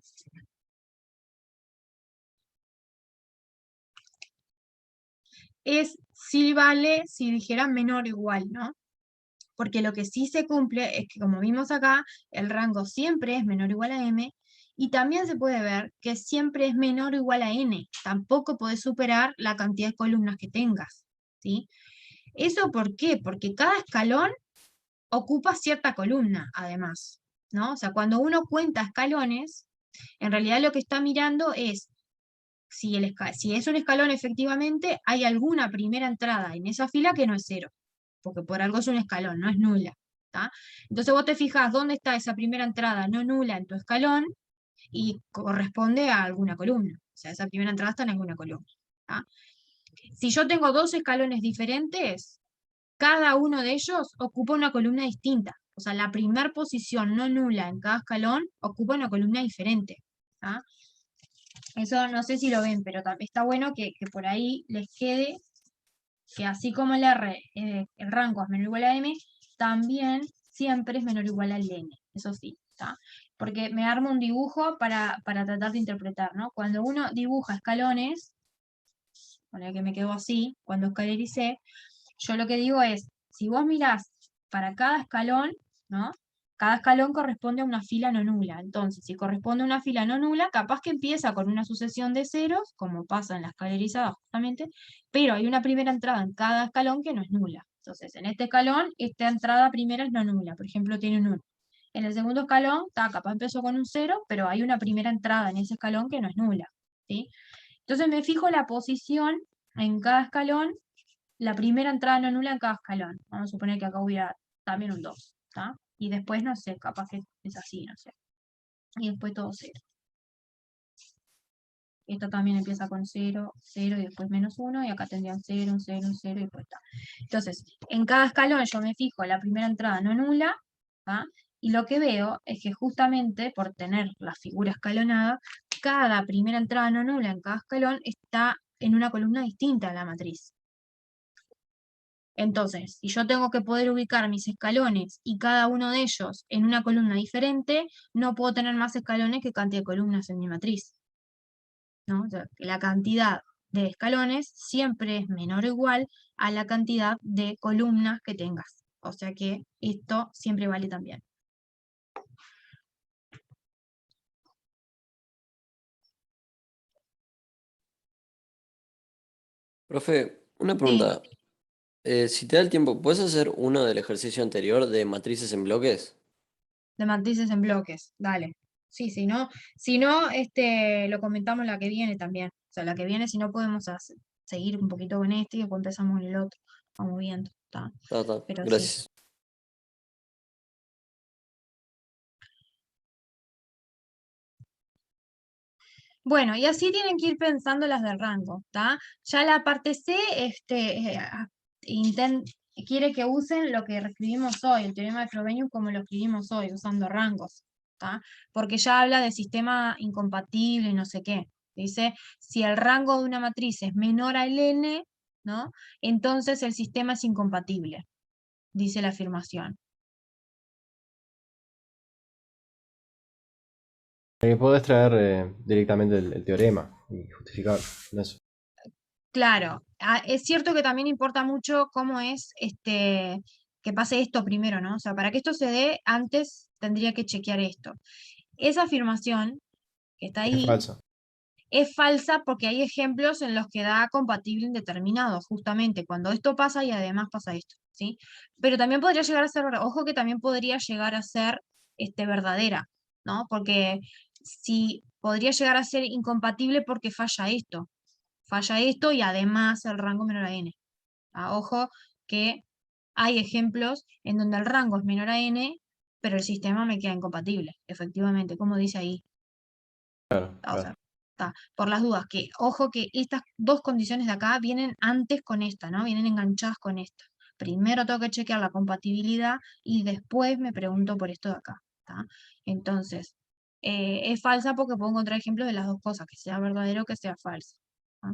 Sí vale si dijera menor o igual, ¿no? Porque lo que sí se cumple es que, como vimos acá, el rango siempre es menor o igual a M, y también se puede ver que siempre es menor o igual a N. Tampoco podés superar la cantidad de columnas que tengas, ¿sí? ¿Eso por qué? Porque cada escalón ocupa cierta columna, además, ¿no? O sea, cuando uno cuenta escalones, en realidad lo que está mirando es si es un escalón efectivamente, hay alguna primera entrada en esa fila que no es 0, porque por algo es un escalón, no es nula. ¿Tá? Entonces vos te fijas dónde está esa primera entrada no nula en tu escalón y corresponde a alguna columna. O sea, esa primera entrada está en alguna columna. ¿Tá? Si yo tengo dos escalones diferentes, cada uno de ellos ocupa una columna distinta. O sea, la primera posición no nula en cada escalón ocupa una columna diferente. ¿Ah? Eso no sé si lo ven, pero está bueno que por ahí les quede que así como el R, el rango es menor o igual a M, también siempre es menor o igual al N. Eso sí, ¿está? Porque me armo un dibujo para tratar de interpretar, ¿no? Cuando uno dibuja escalones, con el que me quedó así, cuando escalericé, yo lo que digo es, si vos mirás para cada escalón, ¿no? Cada escalón corresponde a una fila no nula. Entonces, si corresponde a una fila no nula, capaz que empieza con una sucesión de ceros, como pasa en la escalerizada justamente, pero hay una primera entrada en cada escalón que no es nula. Entonces, en este escalón, esta entrada primera es no nula, por ejemplo, tiene un 1. En el segundo escalón, capaz empezó con un 0, pero hay una primera entrada en ese escalón que no es nula, ¿sí? Entonces me fijo la posición en cada escalón, la primera entrada no nula en cada escalón. Vamos a suponer que acá hubiera también un 2, ¿está? Y después, no sé, capaz que es así, no sé. Y después todo 0. Esto también empieza con 0, 0 y después menos 1, y acá tendrían 0, un 0, un 0 y después está. Entonces, en cada escalón yo me fijo la primera entrada no nula, ¿tá? Y lo que veo es que justamente por tener la figura escalonada, cada primera entrada no nula en cada escalón está en una columna distinta a la matriz. Entonces, si yo tengo que poder ubicar mis escalones y cada uno de ellos en una columna diferente, no puedo tener más escalones que cantidad de columnas en mi matriz, ¿no? O sea, la cantidad de escalones siempre es menor o igual a la cantidad de columnas que tengas. O sea que esto siempre vale también. Profe, una Sí, pregunta. Si te da el tiempo, ¿puedes hacer uno del ejercicio anterior de matrices en bloques? de matrices en bloques, dale. Sí, si no, lo comentamos la que viene también. O sea, la que viene, si no podemos seguir un poquito con este y después empezamos en el otro. Vamos viendo, ¿está? Pero sí. Gracias. Bueno, y así tienen que ir pensando las del rango, ¿está? Ya la parte C, quiere que usen lo que escribimos hoy, el teorema de Frobenius como lo escribimos hoy, usando rangos, ¿está? Porque ya habla de sistema incompatible y no sé qué. Dice, si el rango de una matriz es menor al n, ¿no? Entonces el sistema es incompatible, dice la afirmación. Podés traer directamente el teorema y justificar con eso. Claro, es cierto que también importa mucho cómo es que pase esto primero, ¿no? O sea, para que esto se dé, antes tendría que chequear esto. Esa afirmación que está Es ahí falso. es falsa porque hay ejemplos en los que da compatible indeterminado, justamente cuando esto pasa y además pasa esto, ¿sí? Pero también podría llegar a ser, ojo que también podría llegar a ser verdadera, ¿no? Porque si podría llegar a ser incompatible porque falla esto y además el rango menor a n. Ojo que hay ejemplos en donde el rango es menor a n, pero el sistema me queda incompatible, efectivamente, como dice ahí. Claro, O sea, claro. por las dudas, que ojo que estas dos condiciones de acá vienen antes con esta, ¿no? Vienen enganchadas con esta. Primero tengo que chequear la compatibilidad y después me pregunto por esto de acá, ¿tá? Entonces, es falsa porque puedo encontrar ejemplos de las dos cosas, que sea verdadero o que sea falso. ¿tá?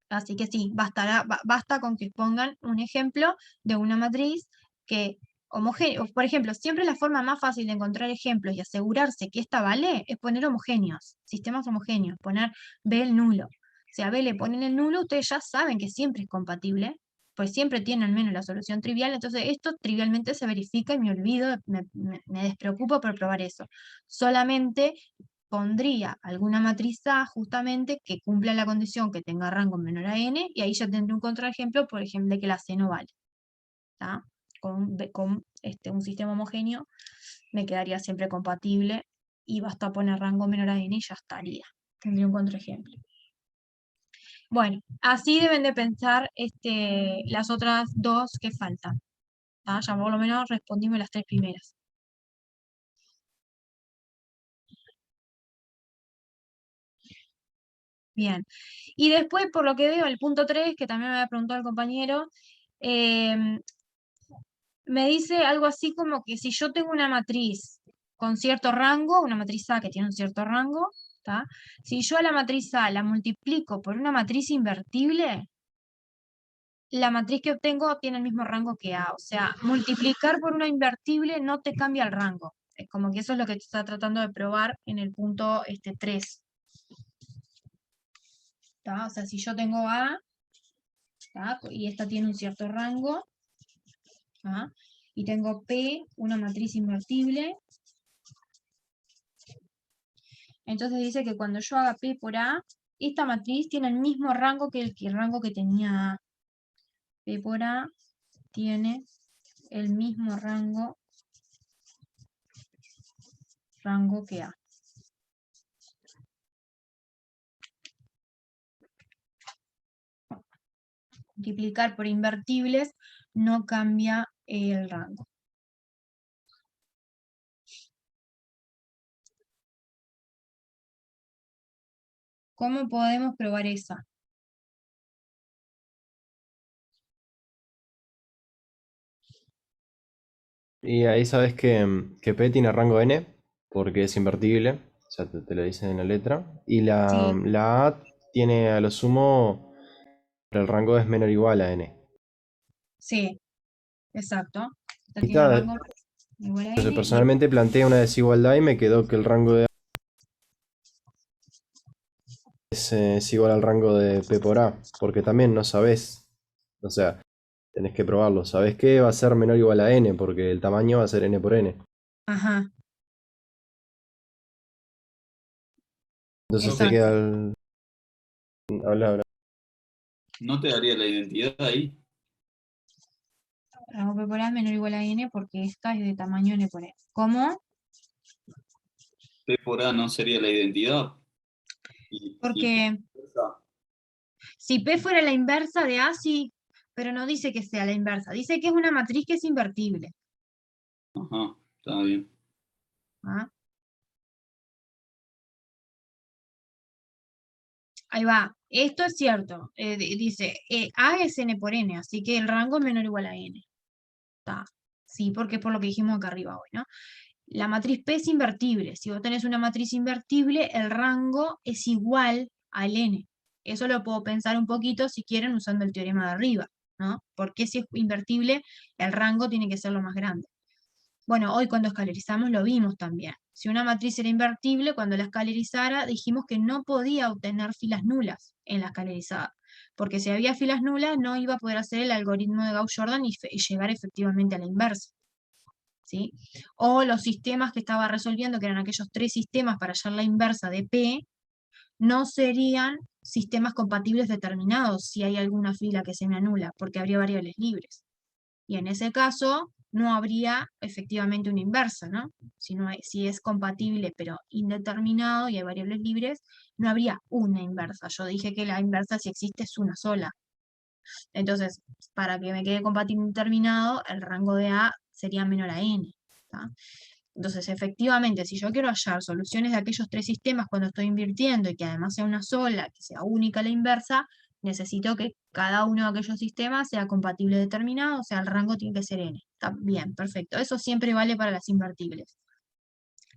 Así que sí, basta con que pongan un ejemplo de una matriz que homogénea. Por ejemplo, siempre la forma más fácil de encontrar ejemplos y asegurarse que esta vale es poner homogéneos, sistemas homogéneos, poner B el nulo. Si a B le ponen el nulo, ustedes ya saben que siempre es compatible, pues siempre tiene al menos la solución trivial, entonces esto trivialmente se verifica y me olvido, me despreocupo por probar eso. Solamente pondría alguna matriz A justamente que cumpla la condición que tenga rango menor a n, y ahí ya tendré un contraejemplo, por ejemplo, de que la C no vale. ¿tá? Con un sistema homogéneo me quedaría siempre compatible y basta poner rango menor a n y ya estaría. Tendría un contraejemplo. Bueno, así deben de pensar las otras dos que faltan. ¿tá? Ya por lo menos respondimos las tres primeras. Bien. Y después, por lo que veo, el punto 3, que también me había preguntado el compañero, me dice algo así como que si yo tengo una matriz con cierto rango, una matriz A que tiene un cierto rango, ¿tá? Si yo a la matriz A la multiplico por una matriz invertible, la matriz que obtengo tiene el mismo rango que A. O sea, multiplicar por una invertible no te cambia el rango. Es como que eso es lo que está tratando de probar en el punto 3. ¿Tá? O sea, si yo tengo A, ¿tá? Y esta tiene un cierto rango, ¿tá? Y tengo P, una matriz invertible, entonces dice que cuando yo haga P por A, esta matriz tiene el mismo rango que el rango que tenía A. P por A tiene el mismo rango que A. Multiplicar por invertibles no cambia el rango. ¿Cómo podemos probar esa? Y ahí sabes que P tiene rango n, porque es invertible, o sea, te lo dicen en la letra. Y Sí. la A tiene a lo sumo, el rango es menor o igual a n. Sí, exacto. Esta Y tiene está, rango igual a entonces n y personalmente planteé una desigualdad y me quedó que el rango de A es igual al rango de P por A, porque también no sabés, o sea, tenés que probarlo. Sabés que va a ser menor o igual a n, porque el tamaño va a ser n por n. ajá, Entonces te exacto. queda el... Habla. ¿No te daría la identidad ahí? Rango P por A es menor o igual a n porque esta es de tamaño n por n. ¿Cómo? P por A no sería la identidad. Y Porque si P fuera la inversa de A, sí, pero no dice que sea la inversa. Dice que es una matriz que es invertible. ajá, está bien. ¿Ah? Ahí va. Esto es cierto. Dice, A es n por n, así que el rango es menor o igual a n. Está. Sí, porque es por lo que dijimos acá arriba hoy, ¿no? La matriz P es invertible. Si vos tenés una matriz invertible, el rango es igual al n. Eso lo puedo pensar un poquito si quieren usando el teorema de arriba, ¿no? Porque si es invertible, el rango tiene que ser lo más grande. Bueno, hoy cuando escalerizamos lo vimos también. Si una matriz era invertible, cuando la escalerizara, dijimos que no podía obtener filas nulas en la escalerizada. Porque si había filas nulas, no iba a poder hacer el algoritmo de Gauss-Jordan y llegar efectivamente a la inversa. ¿Sí? O los sistemas que estaba resolviendo, que eran aquellos 3 sistemas para hallar la inversa de P, no serían sistemas compatibles determinados si hay alguna fila que se me anula, porque habría variables libres. Y en ese caso, no habría efectivamente una inversa, ¿no? Si es compatible pero indeterminado y hay variables libres, no habría una inversa. Yo dije que la inversa, si existe, es una sola. Entonces, para que me quede compatible indeterminado, el rango de A sería menor a n. ¿Tá? Entonces, efectivamente, si yo quiero hallar soluciones de aquellos 3 sistemas cuando estoy invirtiendo y que además sea una sola, que sea única la inversa, necesito que cada uno de aquellos sistemas sea compatible determinado, o sea, el rango tiene que ser n. Está bien, perfecto. Eso siempre vale para las invertibles.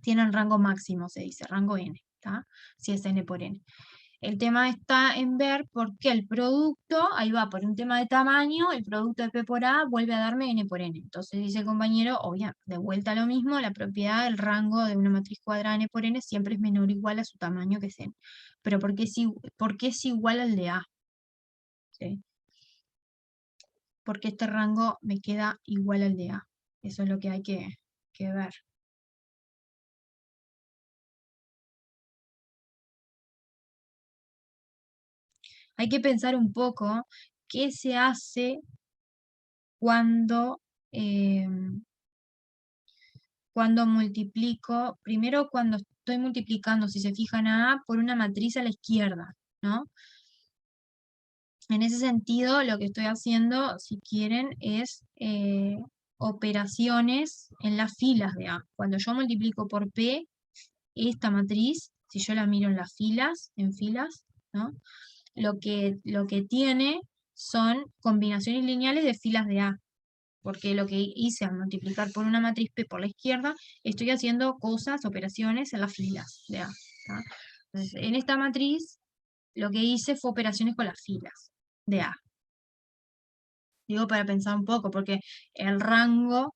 Tienen rango máximo, se dice, rango n, ¿tá? Si es n por n. El tema está en ver por qué el producto, ahí va, por un tema de tamaño, el producto de P por A vuelve a darme n por n. Entonces dice el compañero, obviamente, de vuelta a lo mismo, la propiedad del rango de una matriz cuadrada n por n siempre es menor o igual a su tamaño que es n. Pero ¿por qué es igual al de A? ¿Sí? Porque este rango me queda igual al de A. Eso es lo que hay que ver. Hay que pensar un poco qué se hace cuando, cuando multiplico, primero cuando estoy multiplicando, si se fijan a por una matriz a la izquierda, ¿no? En ese sentido, lo que estoy haciendo, si quieren, es operaciones en las filas de A. Cuando yo multiplico por P, esta matriz, si yo la miro en las filas, ¿no? Lo que tiene son combinaciones lineales de filas de A, porque lo que hice al multiplicar por una matriz P por la izquierda, estoy haciendo cosas, operaciones en las filas de A. ¿tá? Entonces, en esta matriz, lo que hice fue operaciones con las filas de A. Digo para pensar un poco, porque el rango,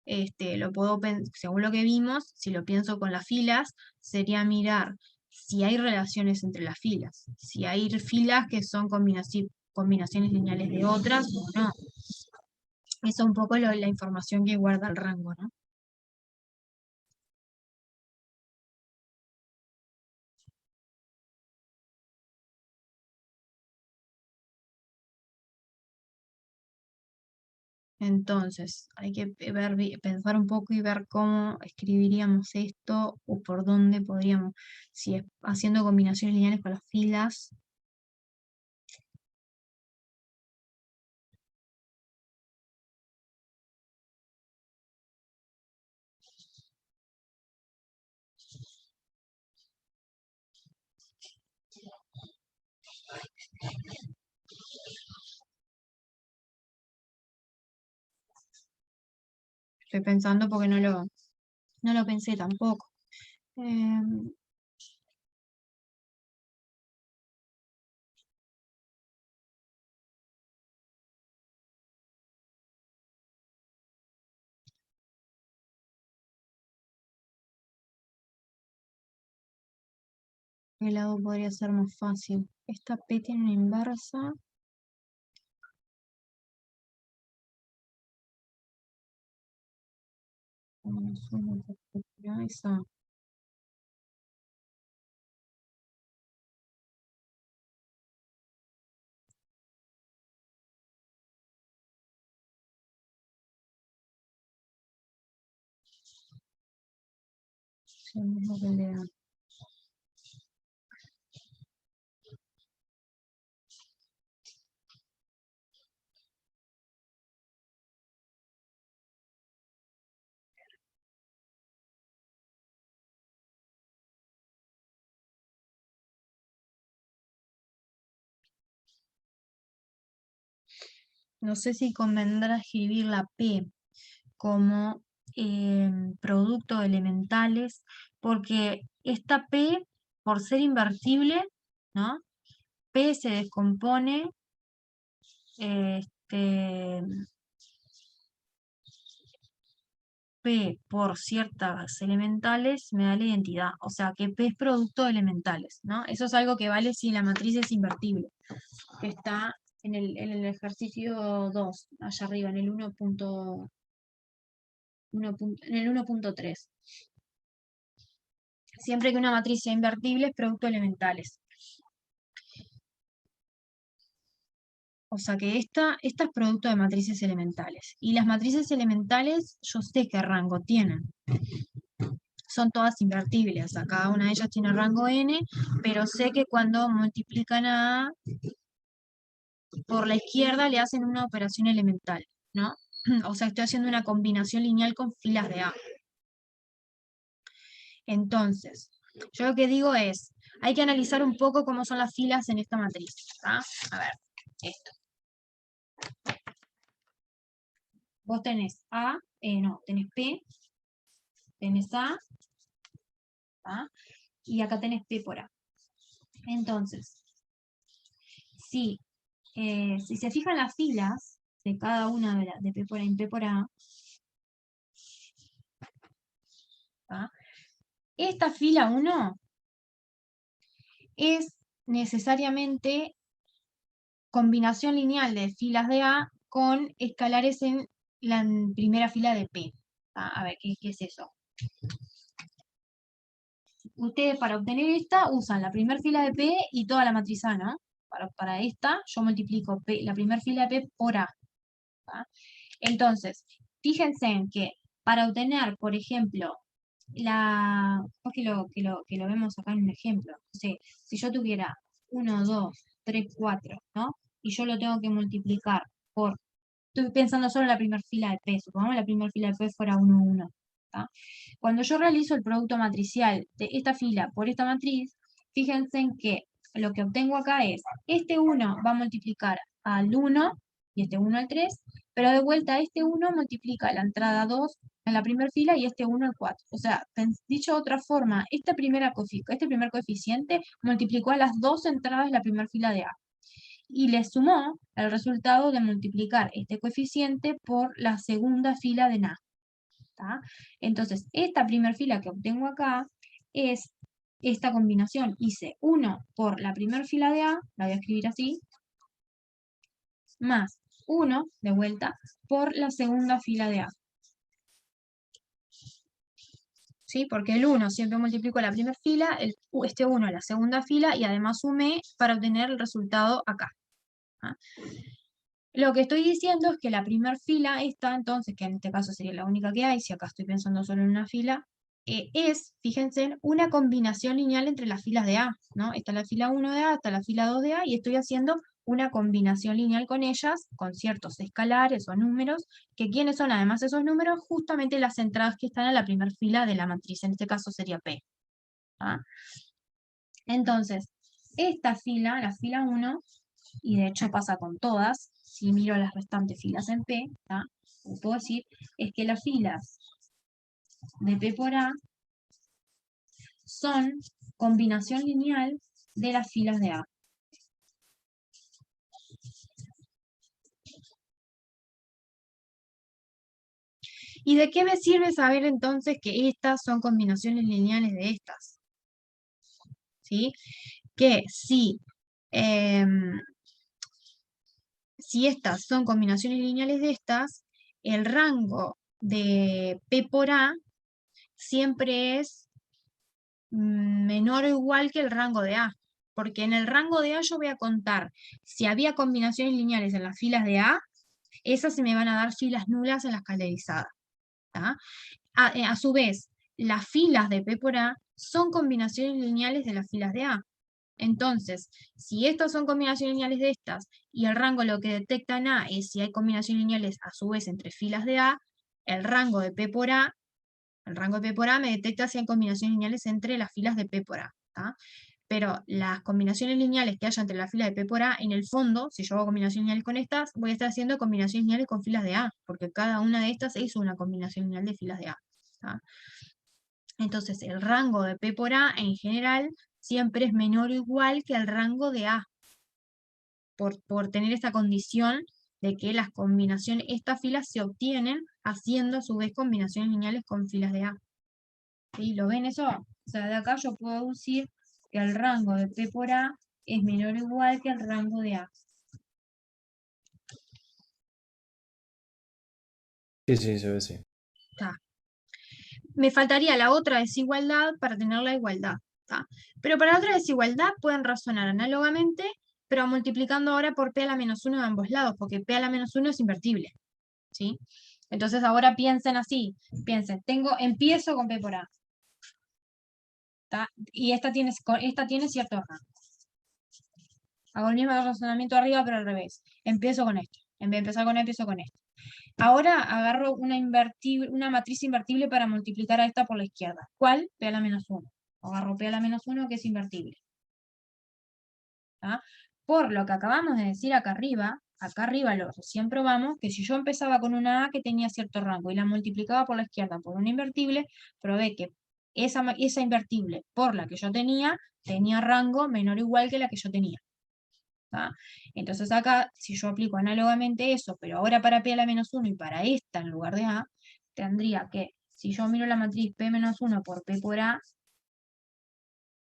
lo puedo según lo que vimos, si lo pienso con las filas, sería mirar si hay relaciones entre las filas, si hay filas que son combinaciones lineales de otras o no. Eso es un poco la información que guarda el rango, ¿no? Entonces, hay que pensar un poco y ver cómo escribiríamos esto o por dónde podríamos, si es haciendo combinaciones lineales con las filas. Estoy pensando porque no lo pensé tampoco. ¿Qué lado podría ser más fácil? Esta P tiene una inversa. Esa. Sí, lo mismo que el de A. No sé si convendrá escribir la P como producto de elementales, porque esta P, por ser invertible, ¿no? P se descompone P por ciertas elementales me da la identidad, o sea que P es producto de elementales, ¿no? Eso es algo que vale si la matriz es invertible, que está en el ejercicio 2, allá arriba, en el 1.3. Siempre que una matriz sea invertible es producto de elementales. O sea que esta es producto de matrices elementales. Y las matrices elementales, yo sé qué rango tienen. Son todas invertibles, o sea, cada una de ellas tiene rango n, pero sé que cuando multiplican a A por la izquierda le hacen una operación elemental, ¿no? O sea, estoy haciendo una combinación lineal con filas de A. Entonces, yo lo que digo es, hay que analizar un poco cómo son las filas en esta matriz. ¿Ah? A ver, esto. Vos tenés A, tenés P, tenés A, ¿ah? Y acá tenés P por A. Entonces, si se fijan las filas de cada una de P por A y P por A, ¿ah? Esta fila 1 es necesariamente combinación lineal de filas de A con escalares en la primera fila de P. A ver, ¿qué es eso? Ustedes para obtener esta usan la primera fila de P y toda la matriz A, ¿no? Para esta yo multiplico la primera fila de P por A. ¿tá? Entonces, fíjense en que para obtener, por ejemplo, que lo vemos acá en un ejemplo. O sea, si yo tuviera 1, 2, 3, 4, ¿no? Y yo lo tengo que multiplicar por, estoy pensando solo en la primera fila de P, supongamos que la primera fila de P fuera 1, 1. ¿tá? Cuando yo realizo el producto matricial de esta fila por esta matriz, fíjense en que lo que obtengo acá es, este 1 va a multiplicar al 1 y este 1 al 3, pero de vuelta este 1 multiplica la entrada 2 en la primera fila y este 1 al 4. O sea, dicho de otra forma, este primer coeficiente multiplicó a las dos entradas de la primera fila de A. Y le sumó el resultado de multiplicar este coeficiente por la segunda fila de A. ¿Tá? Entonces, esta primera fila que obtengo acá es esta combinación. Hice 1 por la primera fila de A, la voy a escribir así, más 1, de vuelta, por la segunda fila de A. ¿Sí? Porque el 1 siempre multiplico la primera fila, este 1 en la segunda fila, y además sumé para obtener el resultado acá. ¿Ah? Lo que estoy diciendo es que la primera fila esta, entonces, que en este caso sería la única que hay, si acá estoy pensando solo en una fila, es, fíjense, una combinación lineal entre las filas de A, ¿no? Esta es la fila 1 de A, esta es la fila 2 de A, y estoy haciendo una combinación lineal con ellas, con ciertos escalares o números, que ¿quiénes son además de esos números? Justamente las entradas que están en la primera fila de la matriz, en este caso sería P. ¿Ah? Entonces, esta fila, la fila 1, y de hecho pasa con todas, si miro las restantes filas en P, ¿tá? Lo que puedo decir es que las filas de P por A son combinación lineal de las filas de A. ¿Y de qué me sirve saber entonces que estas son combinaciones lineales de estas? ¿Sí? Que si estas son combinaciones lineales de estas, el rango de P por A siempre es menor o igual que el rango de A. Porque en el rango de A yo voy a contar si había combinaciones lineales en las filas de A, esas se me van a dar filas nulas en la escalerizada. ¿Tá? A su vez, las filas de P por A son combinaciones lineales de las filas de A. Entonces, si estas son combinaciones lineales de estas, y el rango lo que detecta en A es si hay combinaciones lineales a su vez entre filas de A, el rango de P por A, el rango de P por A me detecta si hay combinaciones lineales entre las filas de P por A. ¿Tá? Pero las combinaciones lineales que haya entre las filas de P por A, en el fondo, si yo hago combinaciones lineales con estas, voy a estar haciendo combinaciones lineales con filas de A, porque cada una de estas es una combinación lineal de filas de A. ¿Tá? Entonces, el rango de P por A, en general, siempre es menor o igual que el rango de A, por tener esta condición de que las combinaciones, estas filas se obtienen haciendo a su vez combinaciones lineales con filas de A. ¿Sí? ¿Lo ven eso? O sea, de acá yo puedo decir que el rango de P por A es menor o igual que el rango de A. Sí, se ve así. ¿Tá? Me faltaría la otra desigualdad para tener la igualdad. ¿Tá? Pero para la otra desigualdad pueden razonar análogamente, pero multiplicando ahora por P a la menos 1 de ambos lados, porque P a la menos 1 es invertible. ¿Sí? Entonces ahora piensen así, empiezo con P por A. ¿Tá? Y esta tiene cierto rango. Hago el mismo razonamiento arriba, pero al revés. Empiezo con esto. En vez de empezar con empiezo con esto. Ahora agarro una matriz invertible para multiplicar a esta por la izquierda. ¿Cuál? P a la menos 1. Agarro P a la menos 1 que es invertible. ¿Tá? Por lo que acabamos de decir acá arriba lo recién probamos, que si yo empezaba con una A que tenía cierto rango y la multiplicaba por la izquierda por una invertible, probé que esa invertible por la que yo tenía rango menor o igual que la que yo tenía. ¿Tá? Entonces acá, si yo aplico análogamente eso, pero ahora para P a la menos 1 y para esta en lugar de A, tendría que, si yo miro la matriz P menos 1 por P por A,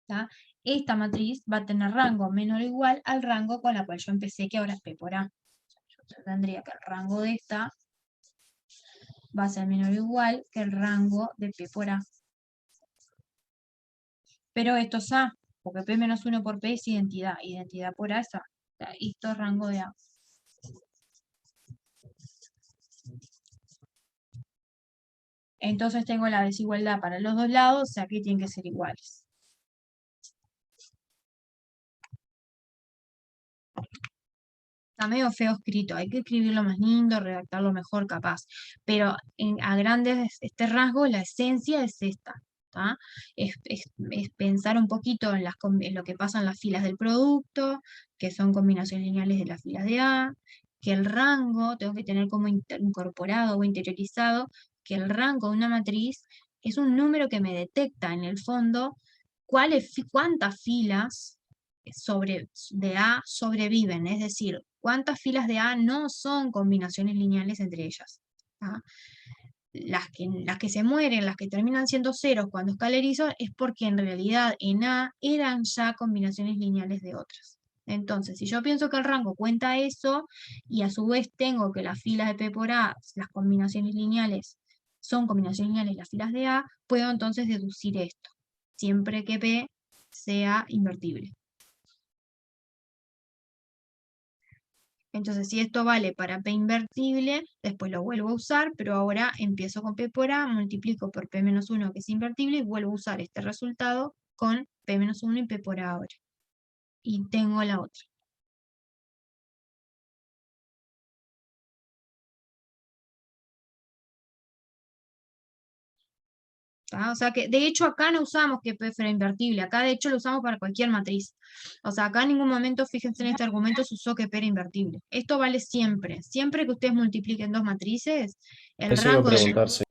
¿tá? Esta matriz va a tener rango menor o igual al rango con la cual yo empecé, que ahora es P por A. Yo tendría que el rango de esta va a ser menor o igual que el rango de P por A. Pero esto es A, porque P menos 1 por P es identidad. Identidad por A es A. Esto es rango de A. Entonces tengo la desigualdad para los dos lados, o sea que tienen que ser iguales. Está medio feo escrito, hay que escribirlo más lindo, redactarlo mejor capaz. Pero a grandes rasgos la esencia es esta. ¿tá? Es pensar un poquito en lo que pasa en las filas del producto, que son combinaciones lineales de las filas de A, que el rango, tengo que tener como incorporado o interiorizado, que el rango de una matriz es un número que me detecta en el fondo cuántas filas de A sobreviven, es decir, cuántas filas de A no son combinaciones lineales entre ellas. ¿Tá? Las que se mueren, las que terminan siendo ceros cuando escalerizo, es porque en realidad en A eran ya combinaciones lineales de otras. Entonces, si yo pienso que el rango cuenta eso, y a su vez tengo que las filas de P por A, las combinaciones lineales, son combinaciones lineales las filas de A, puedo entonces deducir esto, siempre que P sea invertible. Entonces, si esto vale para P invertible, después lo vuelvo a usar, pero ahora empiezo con P por A, multiplico por P menos 1, que es invertible, y vuelvo a usar este resultado con P menos 1 y P por A ahora. Y tengo la otra. ¿Tá? O sea que, de hecho, acá no usamos que P fuera invertible, acá de hecho lo usamos para cualquier matriz. O sea, acá en ningún momento, fíjense en este argumento, se usó que P era invertible. Esto vale siempre. Siempre que ustedes multipliquen dos matrices, el Eso iba a rango del preguntarse.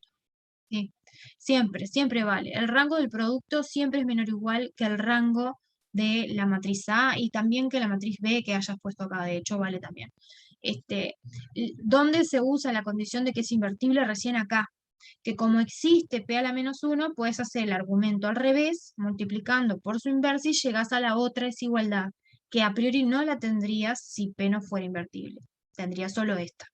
Sí, siempre, siempre vale. El rango del producto siempre es menor o igual que el rango de la matriz A y también que la matriz B que hayas puesto acá, de hecho vale también. ¿Dónde se usa la condición de que es invertible? Recién acá, que como existe P a la menos 1, puedes hacer el argumento al revés, multiplicando por su inversa y llegas a la otra desigualdad, que a priori no la tendrías si P no fuera invertible. Tendrías solo esta.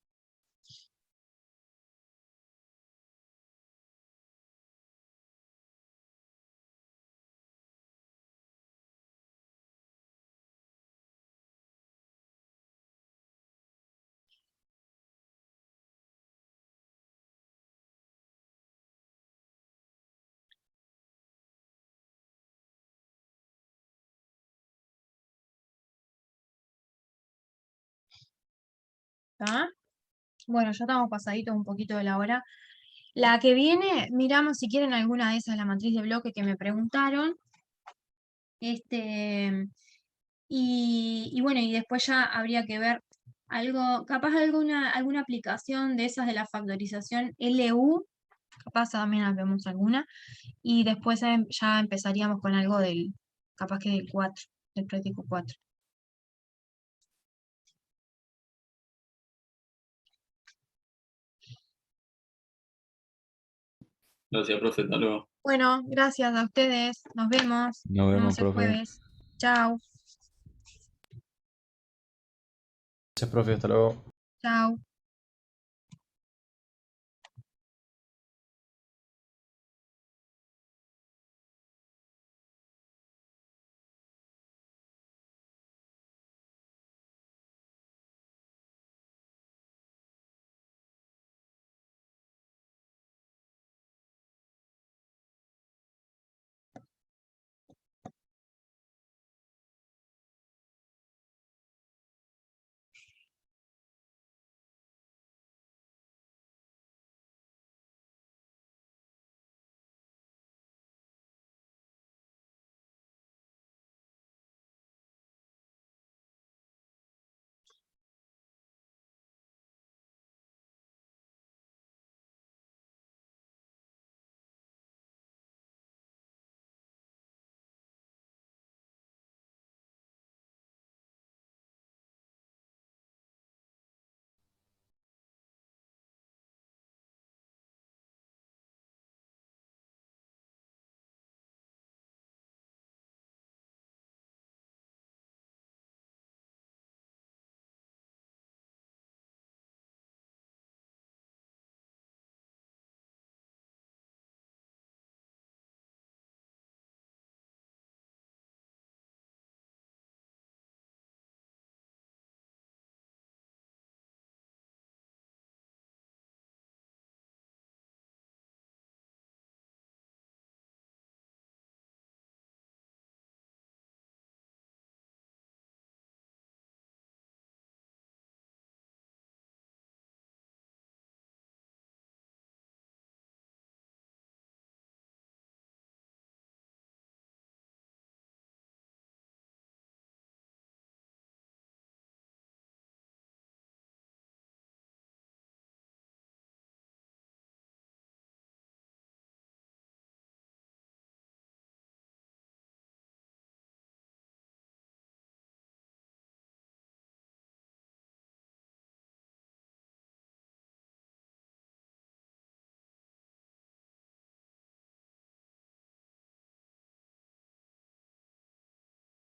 ¿Tá? Bueno, ya estamos pasaditos un poquito de la hora. La que viene, miramos si quieren alguna de esas, la matriz de bloque que me preguntaron. Y bueno, y después ya habría que ver algo, capaz alguna aplicación de esas de la factorización LU, capaz también vemos alguna, y después ya empezaríamos con algo capaz que del 4, del práctico 4. Gracias, profe. Hasta luego. Bueno, gracias a ustedes, nos vemos Nos vemos, el profe. jueves. Chao, Gracias, profe, hasta luego. chao.